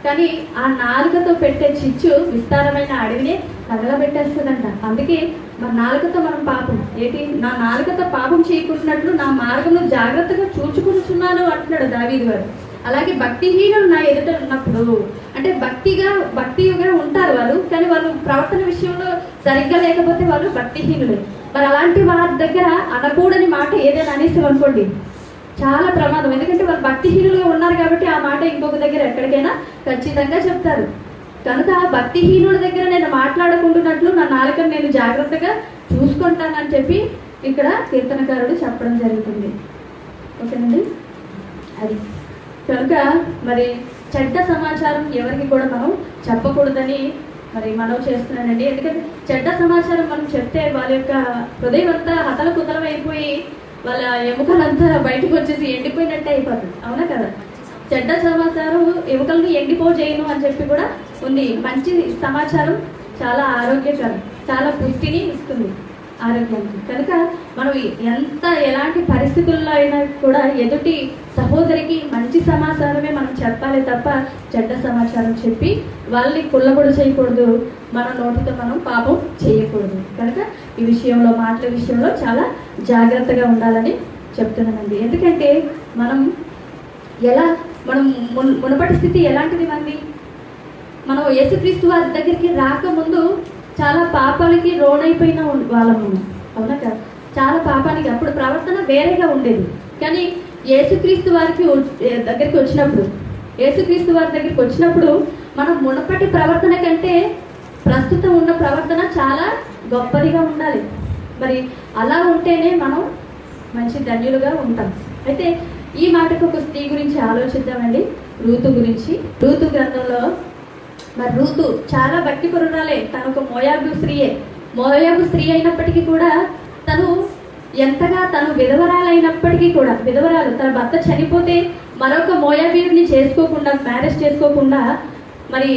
Speaker 1: కానీ ఆ నాలుకతో పెట్టే చిచ్చు విస్తారమైన అడవిని తగలబెట్టేస్తుందంట. అందుకే మన నాలుకతో మనం పాపం ఏంటి, నా నాలుకతో పాపం చేయకుంటున్నట్లు నా మార్గంలో జాగ్రత్తగా చూచుకుంటున్నాను అంటున్నాడు దావీదు గారు. అలాగే భక్తిహీనులు నా ఎదుట ఉన్నప్పుడు, అంటే భక్తిగా ఉంటారు వాళ్ళు, కానీ వాళ్ళు ప్రవర్తన విషయంలో సరిగ్గా లేకపోతే వాళ్ళు భక్తిహీనులే. మరి అలాంటి వారి దగ్గర అనకూడని మాట ఏదైనా అనేసి అనుకోండి, చాలా ప్రమాదం. ఎందుకంటే వాళ్ళు భక్తిహీనులుగా ఉన్నారు కాబట్టి ఆ మాట ఇంకొక దగ్గర ఎక్కడికైనా ఖచ్చితంగా చెప్తారు. కనుక భక్తిహీనుల దగ్గర నేను మాట్లాడుకుంటున్నట్లు నా నాలుకను నేను జాగ్రత్తగా చూసుకుంటానని చెప్పి ఇక్కడ కీర్తనకారుడు చెప్పడం జరుగుతుంది. ఓకేనండి, అది కనుక మరి చెడ్డ సమాచారం ఎవరికి కూడా మనం చెప్పకూడదని మరి మనవి చేస్తున్నానండి. ఎందుకంటే చెడ్డ సమాచారం మనం చెప్తే వాళ్ళ యొక్క హృదయం అంతా హతలకుతలం అయిపోయి వాళ్ళ ఎముకలంతా బయటకు వచ్చేసి ఎండిపోయినట్టే అయిపోతుంది, అవునా కదా. చెడ్డ సమాచారం ఎముకలను ఎండిపోజేయను అని చెప్పి కూడా ఉంది. మంచి సమాచారం చాలా ఆరోగ్యకరం, చాలా పుష్టిని ఇస్తుంది ఆరోగ్యానికి. కనుక మనం ఎలాంటి పరిస్థితుల్లో అయినా కూడా ఎదుటి సహోదరికి మంచి సమాచారమే మనం చెప్పాలి తప్ప చెడ్డ సమాచారం చెప్పి వాళ్ళని కుళ్ళబొడు చేయకూడదు, మన నోటితో మనం పాపం చేయకూడదు. కనుక ఈ విషయంలో, మాటల విషయంలో చాలా జాగ్రత్తగా ఉండాలని చెప్తున్నానండి. ఎందుకంటే మనం మునుపటి స్థితి ఎలాంటిది మంది, మనం యేసుక్రీస్తు వారి దగ్గరికి రాకముందు చాలా పాపాలకి లోనైపోయిన వాళ్ళము, అవునా కదా. చాలా పాపానికి అప్పుడు ప్రవర్తన వేరేగా ఉండేది. కానీ యేసుక్రీస్తు వారి దగ్గరికి వచ్చినప్పుడు మనం మునపటి ప్రవర్తన కంటే ప్రస్తుతం ఉన్న ప్రవర్తన చాలా గొప్పదిగా ఉండాలి. మరి అలా ఉంటేనే మనం మంచి ధన్యులుగా ఉంటాం. అయితే ఈ మాటకు ఒక స్త్రీ గురించి ఆలోచిద్దామండి, రూతు గురించి. రూతు గ్రంథంలో మరి రూతు చాలా భక్తిపరురాలే, తను ఒక మోయాబు స్త్రీయే. మోయాబు స్త్రీ అయినప్పటికీ కూడా తను ఎంతగా తను విధవరాలైనప్పటికీ కూడా, విధవరాలు, తన భర్త చనిపోతే మరొక మోయాబీయుడిని చేసుకోకుండా, మ్యారేజ్ చేసుకోకుండా మరి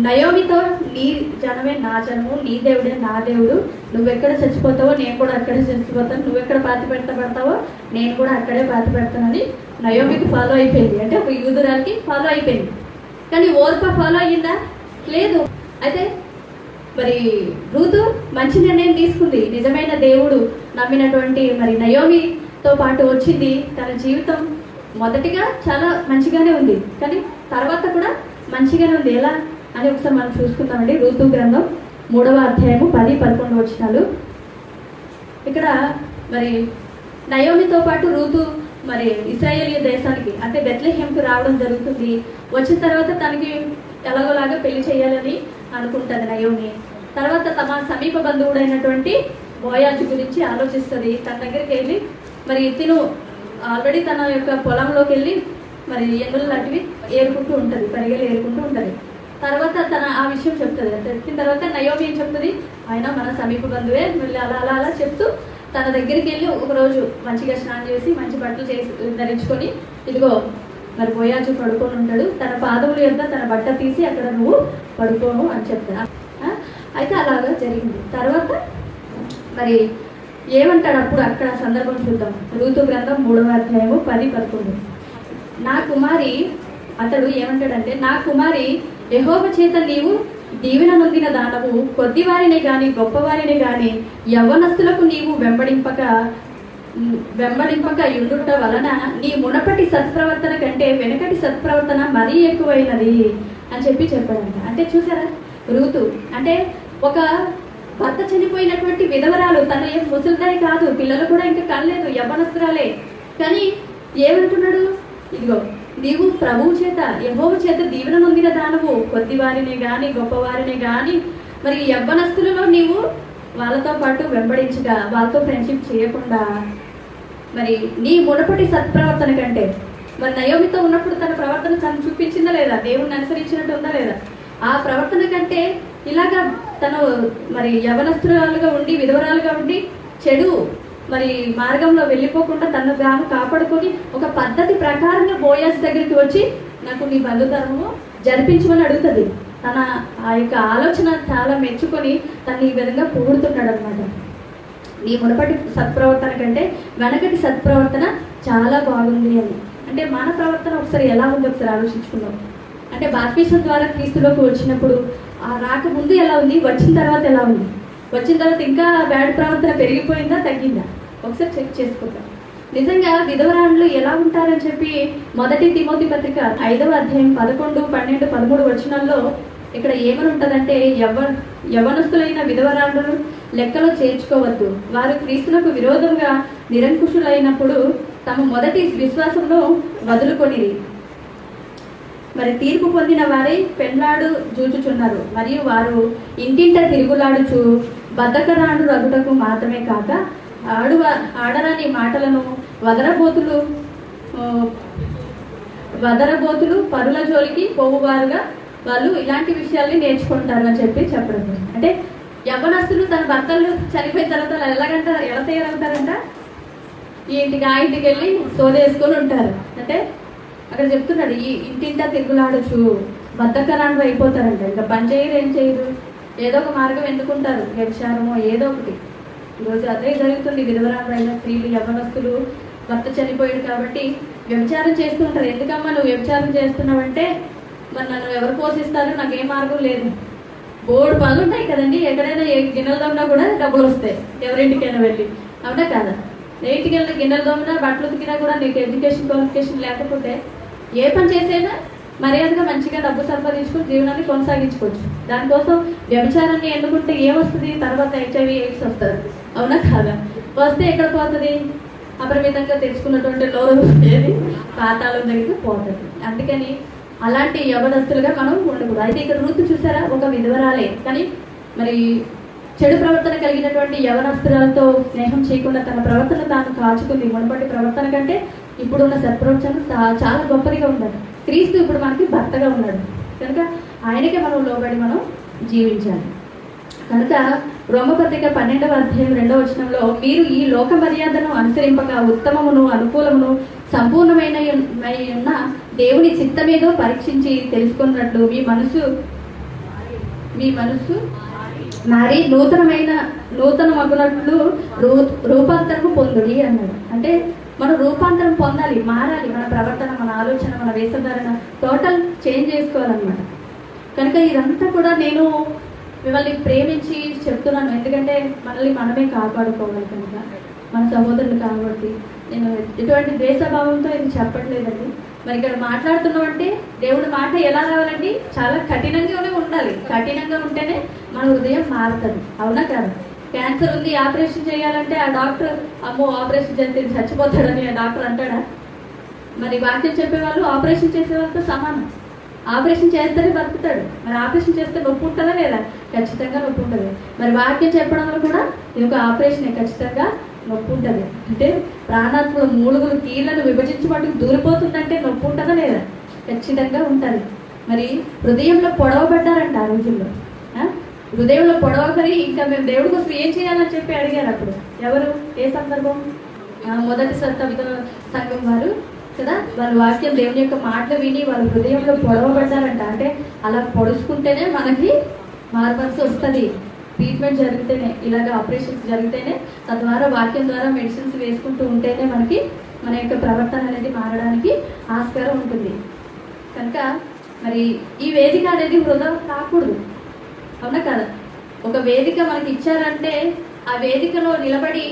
Speaker 1: నయోమితో నీ జనమే నా జనము, నీ దేవుడే నా దేవుడు, నువ్వెక్కడ చచ్చిపోతావో నేను కూడా అక్కడే చచ్చిపోతాను, నువ్వెక్కడ పాతి పెడతావో నేను కూడా అక్కడే పాతి పెడతానని నయోమికి ఫాలో అయిపోయింది. అంటే ఒక యూదురాలకి ఫాలో అయిపోయింది. కానీ ఓర్ప ఫాలో అయ్యిందా? లేదు. అయితే మరి రూతు మంచి నిర్ణయం తీసుకుంది. నిజమైన దేవుడు నమ్మినటువంటి మరి నయోమితో పాటు వచ్చింది. తన జీవితం మొదటిగా చాలా మంచిగానే ఉంది, కానీ తర్వాత కూడా మంచిగానే ఉంది. ఎలా అని ఒకసారి మనం చూసుకుందామండి. రూతు గ్రంథం 3వ అధ్యాయము 10-11 వచనాలు. ఇక్కడ మరి నయోమితో పాటు రూతు మరి ఇశ్రాయేలీ దేశానికి అంటే బెత్లెహేంకు రావడం జరుగుతుంది. వచ్చిన తర్వాత తనకి ఎలాగోలాగా పెళ్లి చేయాలని అనుకుంటుంది నయోమి. తర్వాత తమ సమీప బంధువుడైనటువంటి బోయాజు గురించి ఆలోచిస్తుంది. తన దగ్గరికి వెళ్ళి మరి తిను ఆల్రెడీ తన యొక్క పొలంలోకి వెళ్ళి మరి ఎన్నులు లాంటివి ఏరుకుంటూ ఉంటుంది, పరిగెలు ఏరుకుంటూ ఉంటుంది. తర్వాత తన ఆ విషయం చెప్తుంది. చెప్పిన తర్వాత నయోమి ఏం చెప్తుంది, ఆయన మన సమీప బంధువే, మళ్ళీ అలా అలా అలా చెప్తూ తన దగ్గరికి వెళ్ళి ఒకరోజు మంచిగా స్నానం చేసి మంచి బట్టలు ధరించుకొని, ఇదిగో మరి బోయాజు పడుకొని ఉంటాడు, తన పాదముల యొద్ద తన బట్ట తీసి అక్కడ నువ్వు పడుకోను అని చెప్తా. అయితే అలాగా జరిగింది. తర్వాత మరి ఏమంటాడు అప్పుడు అక్కడ సందర్భం చూద్దాం. రూతు గ్రంథం 3వ అధ్యాయము 10-11. నా కుమారి, అతడు ఏమంటాడంటే, నా కుమారి యెహోవా చేత నీవు దీవెన నొందిన దానవు, కొద్దివారిని గాని గొప్పవారిని గాని యవ్వనస్తులకు నీవు వెంబడింపక యుండుట వలన నీ మునపటి సత్ప్రవర్తన కంటే వెనకటి సత్ప్రవర్తన మరీ ఎక్కువైనది అని చెప్పాడంట. అంటే చూసారా, రూతు అంటే ఒక భర్త చనిపోయినటువంటి విధవరాలు, తన ఏం ముసలిదాయి కాదు, పిల్లలు కూడా ఇంకా కనలేదు, యవ్వనస్తురాలే. కానీ ఏమంటున్నాడు, ఇదిగో నీవు ప్రభువు చేత యెహోవా చేత దీవెన నొందిన దానవు, కొద్దివారిని గాని గొప్పవారిని గాని మరి యవ్వనస్తులలో నీవు వాళ్ళతో పాటు వెంబడించగా, వాళ్ళతో ఫ్రెండ్షిప్ చేయకుండా మరి నీ మునపటి సత్ప్రవర్తన కంటే, మరి నయోమితో ఉన్నప్పుడు తన ప్రవర్తన తను చూపించిందా లేదా, దేవుణ్ణి అనుసరించినట్టు ఉందా లేదా, ఆ ప్రవర్తన కంటే ఇలాగా తను మరి యవనస్తురాలుగా ఉండి విధవరాలుగా ఉండి చెడు మరి మార్గంలో వెళ్ళిపోకుండా తను తాను కాపాడుకొని ఒక పద్ధతి ప్రకారంగా బోయాజు దగ్గరికి వచ్చి నాకు నీ బంధుధర్మము జరిపించమని అడుగుతుంది. తన ఆ యొక్క ఆలోచన చాలా మెచ్చుకొని తను ఈ విధంగా పొగుడుతున్నాడు అనమాట. నీ మునపటి సత్ప్రవర్తన కంటే వెనకటి సత్ప్రవర్తన చాలా బాగుంది అని. అంటే మన ప్రవర్తన ఒకసారి ఎలా ఉంది ఒకసారి ఆలోచించుకుందాం. అంటే బాప్తిస్మం ద్వారా క్రీస్తులోకి వచ్చినప్పుడు ఆ రాకముందు ఎలా ఉంది, వచ్చిన తర్వాత ఎలా ఉంది, వచ్చిన తర్వాత ఇంకా బ్యాడ్ ప్రవర్తన పెరిగిపోయిందా తగ్గిందా ఒకసారి చెక్ చేసుకుందాం. నిజంగా విధవరాండ్లు ఎలా ఉంటారని చెప్పి 1 తిమోతి పత్రిక 5వ అధ్యాయం 11, 12, 13 వచనాల్లో ఇక్కడ ఏమని ఉంటుందంటే, యవ్వనస్తులైన విధవరాండ్లను లెక్కలో చేర్చుకోవద్దు, వారు క్రీస్తులకు విరోధంగా నిరంకుశులైనప్పుడు తమ మొదటి విశ్వాసంలో వదులుకొనిరి. మరి తీర్పు పొందిన వారై పెండ్లాడు జూచుచున్నారు, మరియు వారు ఇంటింట తిరుగులాడుచు బద్ధకరాండు రగుటకు మాత్రమే కాక ఆడరాని మాటలను వదరబోతులు పరుల జోలికి పోవువారుగా వాళ్ళు ఇలాంటి విషయాల్ని నేర్చుకుంటారు అని చెప్పడం. అంటే యవ్వనస్తులు తన భర్తలు చనిపోయిన తర్వాత ఎలా తయారవుతారంట, ఈ ఇంటికి ఆ ఇంటికి వెళ్ళి సోదేసుకొని ఉంటారు. అంటే అక్కడ చెప్తున్నాడు, ఈ ఇంటింటా తిరుగులాడచ్చు బద్ధకరాండు అయిపోతారంట. ఇంకా పని చేయరు, ఏం చేయరు, ఏదో ఒక మార్గం ఎందుకుంటారు, వ్యభిచారమో ఏదో ఒకటి. ఈరోజు అదే జరుగుతుంది. విధవరాలైన స్త్రీలు, యవ్వనస్తులు భర్త చనిపోయాడు కాబట్టి వ్యభిచారం చేస్తూ ఉంటారు. ఎందుకమ్మా నువ్వు వ్యభిచారం చేస్తున్నావంటే, మరి నన్ను ఎవరు పోషిస్తారు, నాకేం మార్గం లేదు, బోర్డు పనులు ఉంటాయి కదండి, ఎక్కడైనా ఏ గిన్నెలు దొంగ కూడా డబ్బులు వస్తాయి ఎవరింటికైనా వెళ్ళి, అవునా కాదా? ఇంటికి వెళ్ళిన గిన్నెలు దొంగ బట్టలు ఉతికినా కూడా నీకు ఎడ్యుకేషన్ క్వాలిఫికేషన్ లేకపోతే ఏ పని చేసైనా మర్యాదగా మంచిగా డబ్బు సంపాదించుకుని జీవనాన్ని కొనసాగించుకోవచ్చు. దానికోసం వ్యభిచారాన్ని ఎన్నుకుంటే ఏమొస్తుంది, తర్వాత HIV AIDS వస్తుంది, అవునా కాదా? వస్తే ఎక్కడ పోతుంది, అపరిమితంగా తెచ్చుకున్నటువంటి లోను ఏది పాతాళం దగ్గరికి పోతుంది. అందుకని అలాంటి యవనస్తులుగా మనం ఉండకూడదు. అయితే ఇక్కడ రూతు చూసారా, ఒక విధవరాలే, కానీ మరి చెడు ప్రవర్తన కలిగినటువంటి యవనస్తురాలతో స్నేహం చేయకుండా తన ప్రవర్తన తాను కాచుకుంది. మునుపటి ప్రవర్తన కంటే ఇప్పుడున్న సత్ప్రవర్తన చాలా గొప్పదిగా ఉండాలి. క్రీస్తు ఇప్పుడు మనకి భర్తగా ఉన్నాడు కనుక ఆయనకే మనం లోబడి మనం జీవించాలి. కనుక రోమపత్రిక 12వ అధ్యాయం 2వ వచనంలో, మీరు ఈ లోక మర్యాదను అనుసరింపక ఉత్తమమును అనుకూలమును సంపూర్ణమైన ఉన్న దేవుని చిత్తమేదో పరీక్షించి తెలుసుకున్నట్లు మీ మనసు మరి నూతనమగునట్లు రూపాంతరము పొందుడి అన్నాడు. అంటే మనం రూపాంతరం పొందాలి, మారాలి. మన ప్రవర్తన, మన ఆలోచన, మన వేషధారణ టోటల్ చేంజ్ చేసుకోవాలన్నమాట. కనుక ఇదంతా కూడా నేను మిమ్మల్ని ప్రేమించి చెప్తున్నాను. ఎందుకంటే మనల్ని మనమే కాపాడుకోవాలి కనుక, మన సహోదరులు కాబట్టి. నేను ఎటువంటి ద్వేషభావంతో ఇది చెప్పట్లేదండి. మరి ఇక్కడ మాట్లాడుతున్నామంటే దేవుడి మాట ఎలా రావాలండి? చాలా కఠినంగానే ఉండాలి. కఠినంగా ఉంటేనే మన హృదయం మారుతుంది. అవునా కాదు? క్యాన్సర్ ఉంది, ఆపరేషన్ చేయాలంటే ఆ డాక్టర్ అమ్మో ఆపరేషన్ చేస్తే చచ్చిపోతాడని ఆ డాక్టర్ అంటాడా? మరి వాక్యం చెప్పేవాళ్ళు ఆపరేషన్ చేసే వాళ్ళతో సమానం. ఆపరేషన్ చేస్తేనే బతుకుతాడు. మరి ఆపరేషన్ చేస్తే నొప్పి ఉంటుందా లేదా? ఖచ్చితంగా నొప్పి ఉంటుంది. మరి వాక్యం చెప్పడంలో కూడా ఇది ఒక ఆపరేషన్, ఖచ్చితంగా నొప్పి ఉంటుంది. అంటే ప్రాణాత్మల మూలుగులు కీళ్లను విభజించబట్టుకు దూరిపోతుందంటే నొప్పి ఉంటుందా లేదా? ఖచ్చితంగా ఉంటుంది. మరి హృదయంలో పొడవబడ్డారంట ఆ రోజుల్లో. హృదయంలో పొడవకరి ఇంకా మేము దేవుడి కోసం ఏం చేయాలని చెప్పి అడిగారు. అప్పుడు ఎవరు? ఏ సందర్భం? మొదటి సంఘం వారు కదా. వాళ్ళ వాక్యం దేవుని యొక్క మాటలు విని వాళ్ళ హృదయంలో పొడవబడ్డారంట. అంటే అలా పొడుచుకుంటేనే మనకి మార్మల్స్ వస్తుంది. ట్రీట్మెంట్ జరిగితేనే, ఇలాగ ఆపరేషన్స్ జరిగితేనే, తద్వారా వాక్యం ద్వారా మెడిసిన్స్ వేసుకుంటూ ఉంటేనే మనకి మన యొక్క ప్రవర్తన అనేది మారడానికి ఆస్కారం ఉంటుంది. కనుక మరి ఈ వేదిక అనేది వృధా కాకూడదు. అవునా కదా? ఒక వేదిక మనకి ఇచ్చారంటే ఆ వేదికలో నిలబడి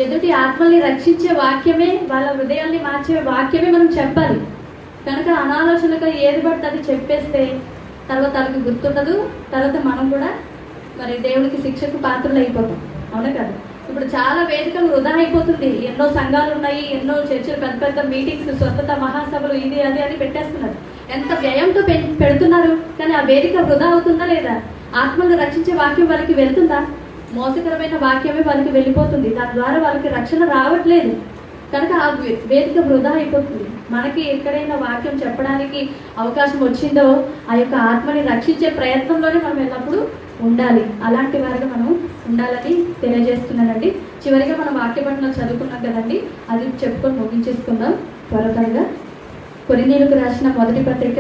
Speaker 1: ఎదుటి ఆత్మల్ని రక్షించే వాక్యమే, వాళ్ళ హృదయాల్ని మార్చే వాక్యమే మనం చెప్పాలి. కనుక అనాలోచనగా ఏది పడితే అది చెప్పేస్తే తర్వాత వాళ్ళకి గుర్తుండదు. తర్వాత మనం కూడా మరి దేవునికి శిక్షకు పాత్రలు అయిపోతాం. అవునా కదా? ఇప్పుడు చాలా వేదికలు వృధా అయిపోతుంది. ఎన్నో సంఘాలు ఉన్నాయి, ఎన్నో చర్చలు, పెద్ద పెద్ద మీటింగ్స్, స్వస్థత మహాసభలు, ఇది అది అని పెట్టేస్తున్నారు. ఎంత వ్యయంతో పెడుతున్నారు. కానీ ఆ వేదిక వృధా అవుతుందా లేదా? ఆత్మలను రక్షించే వాక్యం వాళ్ళకి వెళ్తుందా? మోసకరమైన వాక్యమే వాళ్ళకి వెళ్ళిపోతుంది. దాని ద్వారా వాళ్ళకి రక్షణ రావట్లేదు. కనుక ఆ వేదిక వృధా అయిపోతుంది. మనకి ఎక్కడైనా వాక్యం చెప్పడానికి అవకాశం వచ్చిందో ఆ యొక్క ఆత్మని రక్షించే ప్రయత్నంలోనే మనం ఎల్లప్పుడూ ఉండాలి. అలాంటి వారిగా మనం ఉండాలని తెలియజేస్తున్నానండి. చివరిగా మనం వాక్య పఠనం చదువుకున్నాం కదండి, అది చెప్పుకొని ముగించేసుకుందాం త్వరగా. కొరింథీయులకు రాసిన మొదటి పత్రిక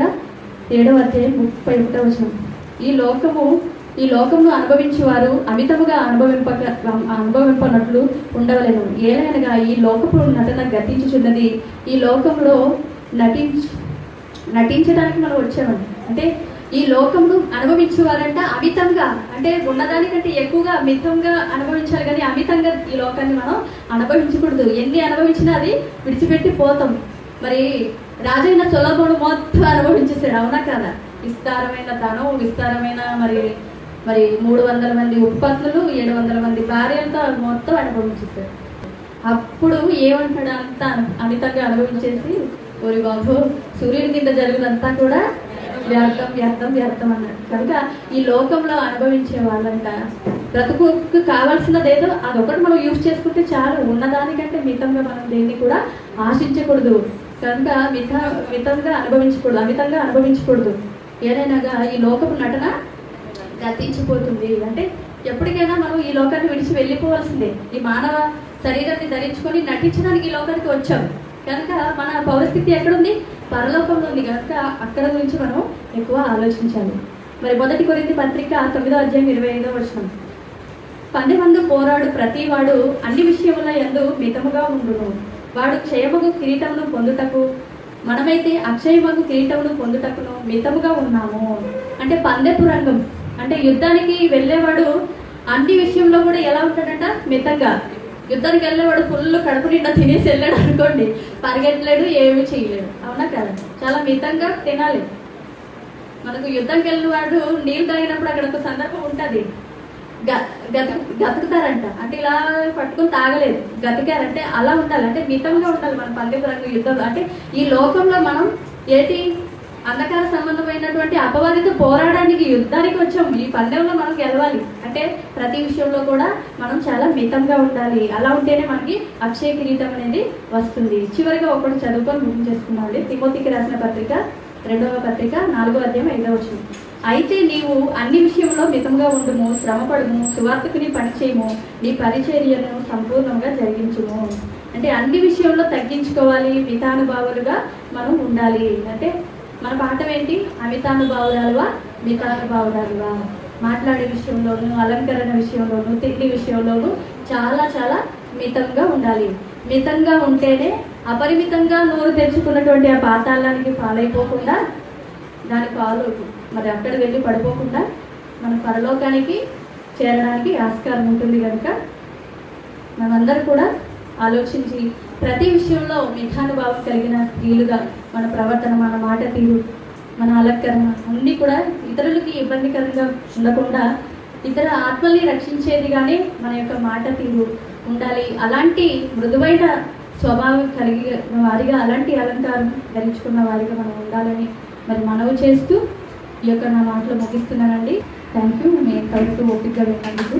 Speaker 1: 7వ అధ్యాయం 31వ వచనం. ఈ లోకమును అనుభవించేవారు అమితముగా అనుభవింపనట్లు ఉండవలెను. ఏలైనగా ఈ లోకపు నటన గతించుచున్నది. ఈ లోకంలో నటించడానికి మనం వచ్చామండి. అంటే ఈ లోకమును అనుభవించేవారంట అమితంగా, అంటే ఉన్నదానికంటే ఎక్కువగా మితంగా అనుభవించాలి. కానీ అమితంగా ఈ లోకాన్ని మనం అనుభవించకూడదు. ఎన్ని అనుభవించినా అది విడిచిపెట్టి పోతాం. మరి రాజైన సొలొమోను మొత్తం అనుభవించేసాడు. అవునా కదా? విస్తారమైన ధనం, విస్తారమైన మరి 300 మంది ఉపపత్నులు, 700 మంది భార్యలతో మొత్తం అనుభవించేసాడు. అప్పుడు ఏమంటాడు? అంతా అమితంగా అనుభవించేసి ఓరి బాబు సూర్యుని కింద జరుగుదంతా కూడా వ్యర్థం వ్యర్థం వ్యర్థం అన్నాడు. కనుక ఈ లోకంలో అనుభవించే వాళ్ళంట బ్రతుకుకు కావాల్సినదేదో అదొకటి మనం యూజ్ చేసుకుంటే చాలు. ఉన్నదానికంటే మితంగా మనం దేన్ని కూడా ఆశించకూడదు. కనుక మితంగా అనుభవించకూడదు, అమితంగా అనుభవించకూడదు. ఏదైనాగా ఈ లోకపు నటన గతించిపోతుంది. అంటే ఎప్పటికైనా మనం ఈ లోకాన్ని విడిచి వెళ్ళిపోవాల్సిందే. ఈ మానవ శరీరాన్ని ధరించుకొని నటించడానికి ఈ లోకానికి వచ్చాం. కనుక మన పౌరస్థితి ఎక్కడుంది? పరలోకంలో ఉంది. కనుక అక్కడ గురించి మనం ఎక్కువ ఆలోచించాలి. మరి మొదటి కొరింథీ పత్రిక 9వ అధ్యాయం 25వ వచనం. పందెమందు పోరాడు ప్రతివాడు అన్ని విషయముల యందు మితముగా ఉండును. వాడు క్షయమగు కిరీటమును పొందుటకు, మనమైతే అక్షయమగు కిరీటమును పొందుటకును మితముగా ఉన్నాము. అంటే పందెపు రంగం, అంటే యుద్ధానికి వెళ్ళేవాడు అన్ని విషయంలో కూడా ఎలా ఉంటాడంట? మితంగా. యుద్ధానికి వెళ్ళేవాడు ఫుల్ కడుపు నిండా తినేసి వెళ్ళాడు అనుకోండి, పరిగెట్టలేడు, ఏమీ చేయలేడు. అవునా కదా? చాలా మితంగా తినాలి. మనకు యుద్ధానికి వెళ్ళిన వాడు నీళ్ళు తాగినప్పుడు అక్కడ ఒక సందర్భం ఉంటుంది, గతుకుతారంట. అంటే ఇలా పట్టుకుని తాగలేదు, గతికారంటే అలా ఉండాలి. అంటే మితంగా ఉండాలి మన పందెపు రంగం యుద్ధంలో. అంటే ఈ లోకంలో మనం అంధకార సంబంధమైనటువంటి అపవాదితో పోరాడడానికి యుద్ధానికి వచ్చాం. ఈ పందెంలో మనం గెలవాలి అంటే ప్రతి విషయంలో కూడా మనం చాలా మితంగా ఉండాలి. అలా ఉంటేనే మనకి అక్షయ కిరీటం అనేది వస్తుంది. చివరిగా ఒకటి చదువుకొని ముగించేసుకున్నామండి. తిమోతికి రాసిన పత్రిక 2వ పత్రిక 4వ అధ్యాయం 5వ వచనం. అయితే నీవు అన్ని విషయంలో మితంగా ఉండుము, శ్రమపడుము, సువార్తకుని పని చేయము, నీ పరిచర్యను సంపూర్ణంగా జరిగించుము. అంటే అన్ని విషయంలో తగ్గించుకోవాలి, మితానుభావులుగా మనం ఉండాలి. అంటే మన పాఠం ఏంటి? అమితానుభావురాలువా మితానుభావురాలువా. మాట్లాడే విషయంలోనూ, అలంకరణ విషయంలోనూ, తిండి విషయంలోనూ చాలా చాలా మితంగా ఉండాలి. మితంగా ఉంటేనే అపరిమితంగా నోరు తెరుచుకున్నటువంటి ఆ పాతాళానికి పాలైపోకుండా, దాని పాలు మరి అక్కడ వెళ్ళి పడిపోకుండా మన పరలోకానికి చేరడానికి ఆస్కారం ఉంటుంది. కనుక మనందరూ కూడా ఆలోచించి ప్రతి విషయంలో మితానుభావం కలిగిన స్త్రీలుగా మన ప్రవర్తన, మన మాట తీరు, మన అలంకరణ అన్నీ కూడా ఇతరులకి ఇబ్బందికరంగా ఉండకుండా ఇతర ఆత్మల్ని రక్షించేదిగానే మన యొక్క మాట తీరు ఉండాలి. అలాంటి మృదువైన స్వభావం కలిగిన వారిగా, అలాంటి అలంకారం ధరించుకున్న వారిగా మనం ఉండాలని మరి మనవి చేస్తూ ఈ యొక్క నా మాటలు ముగిస్తున్నానండి. Thank you. నేను కలుస్తూ ఓపికగా విన్నందుకు.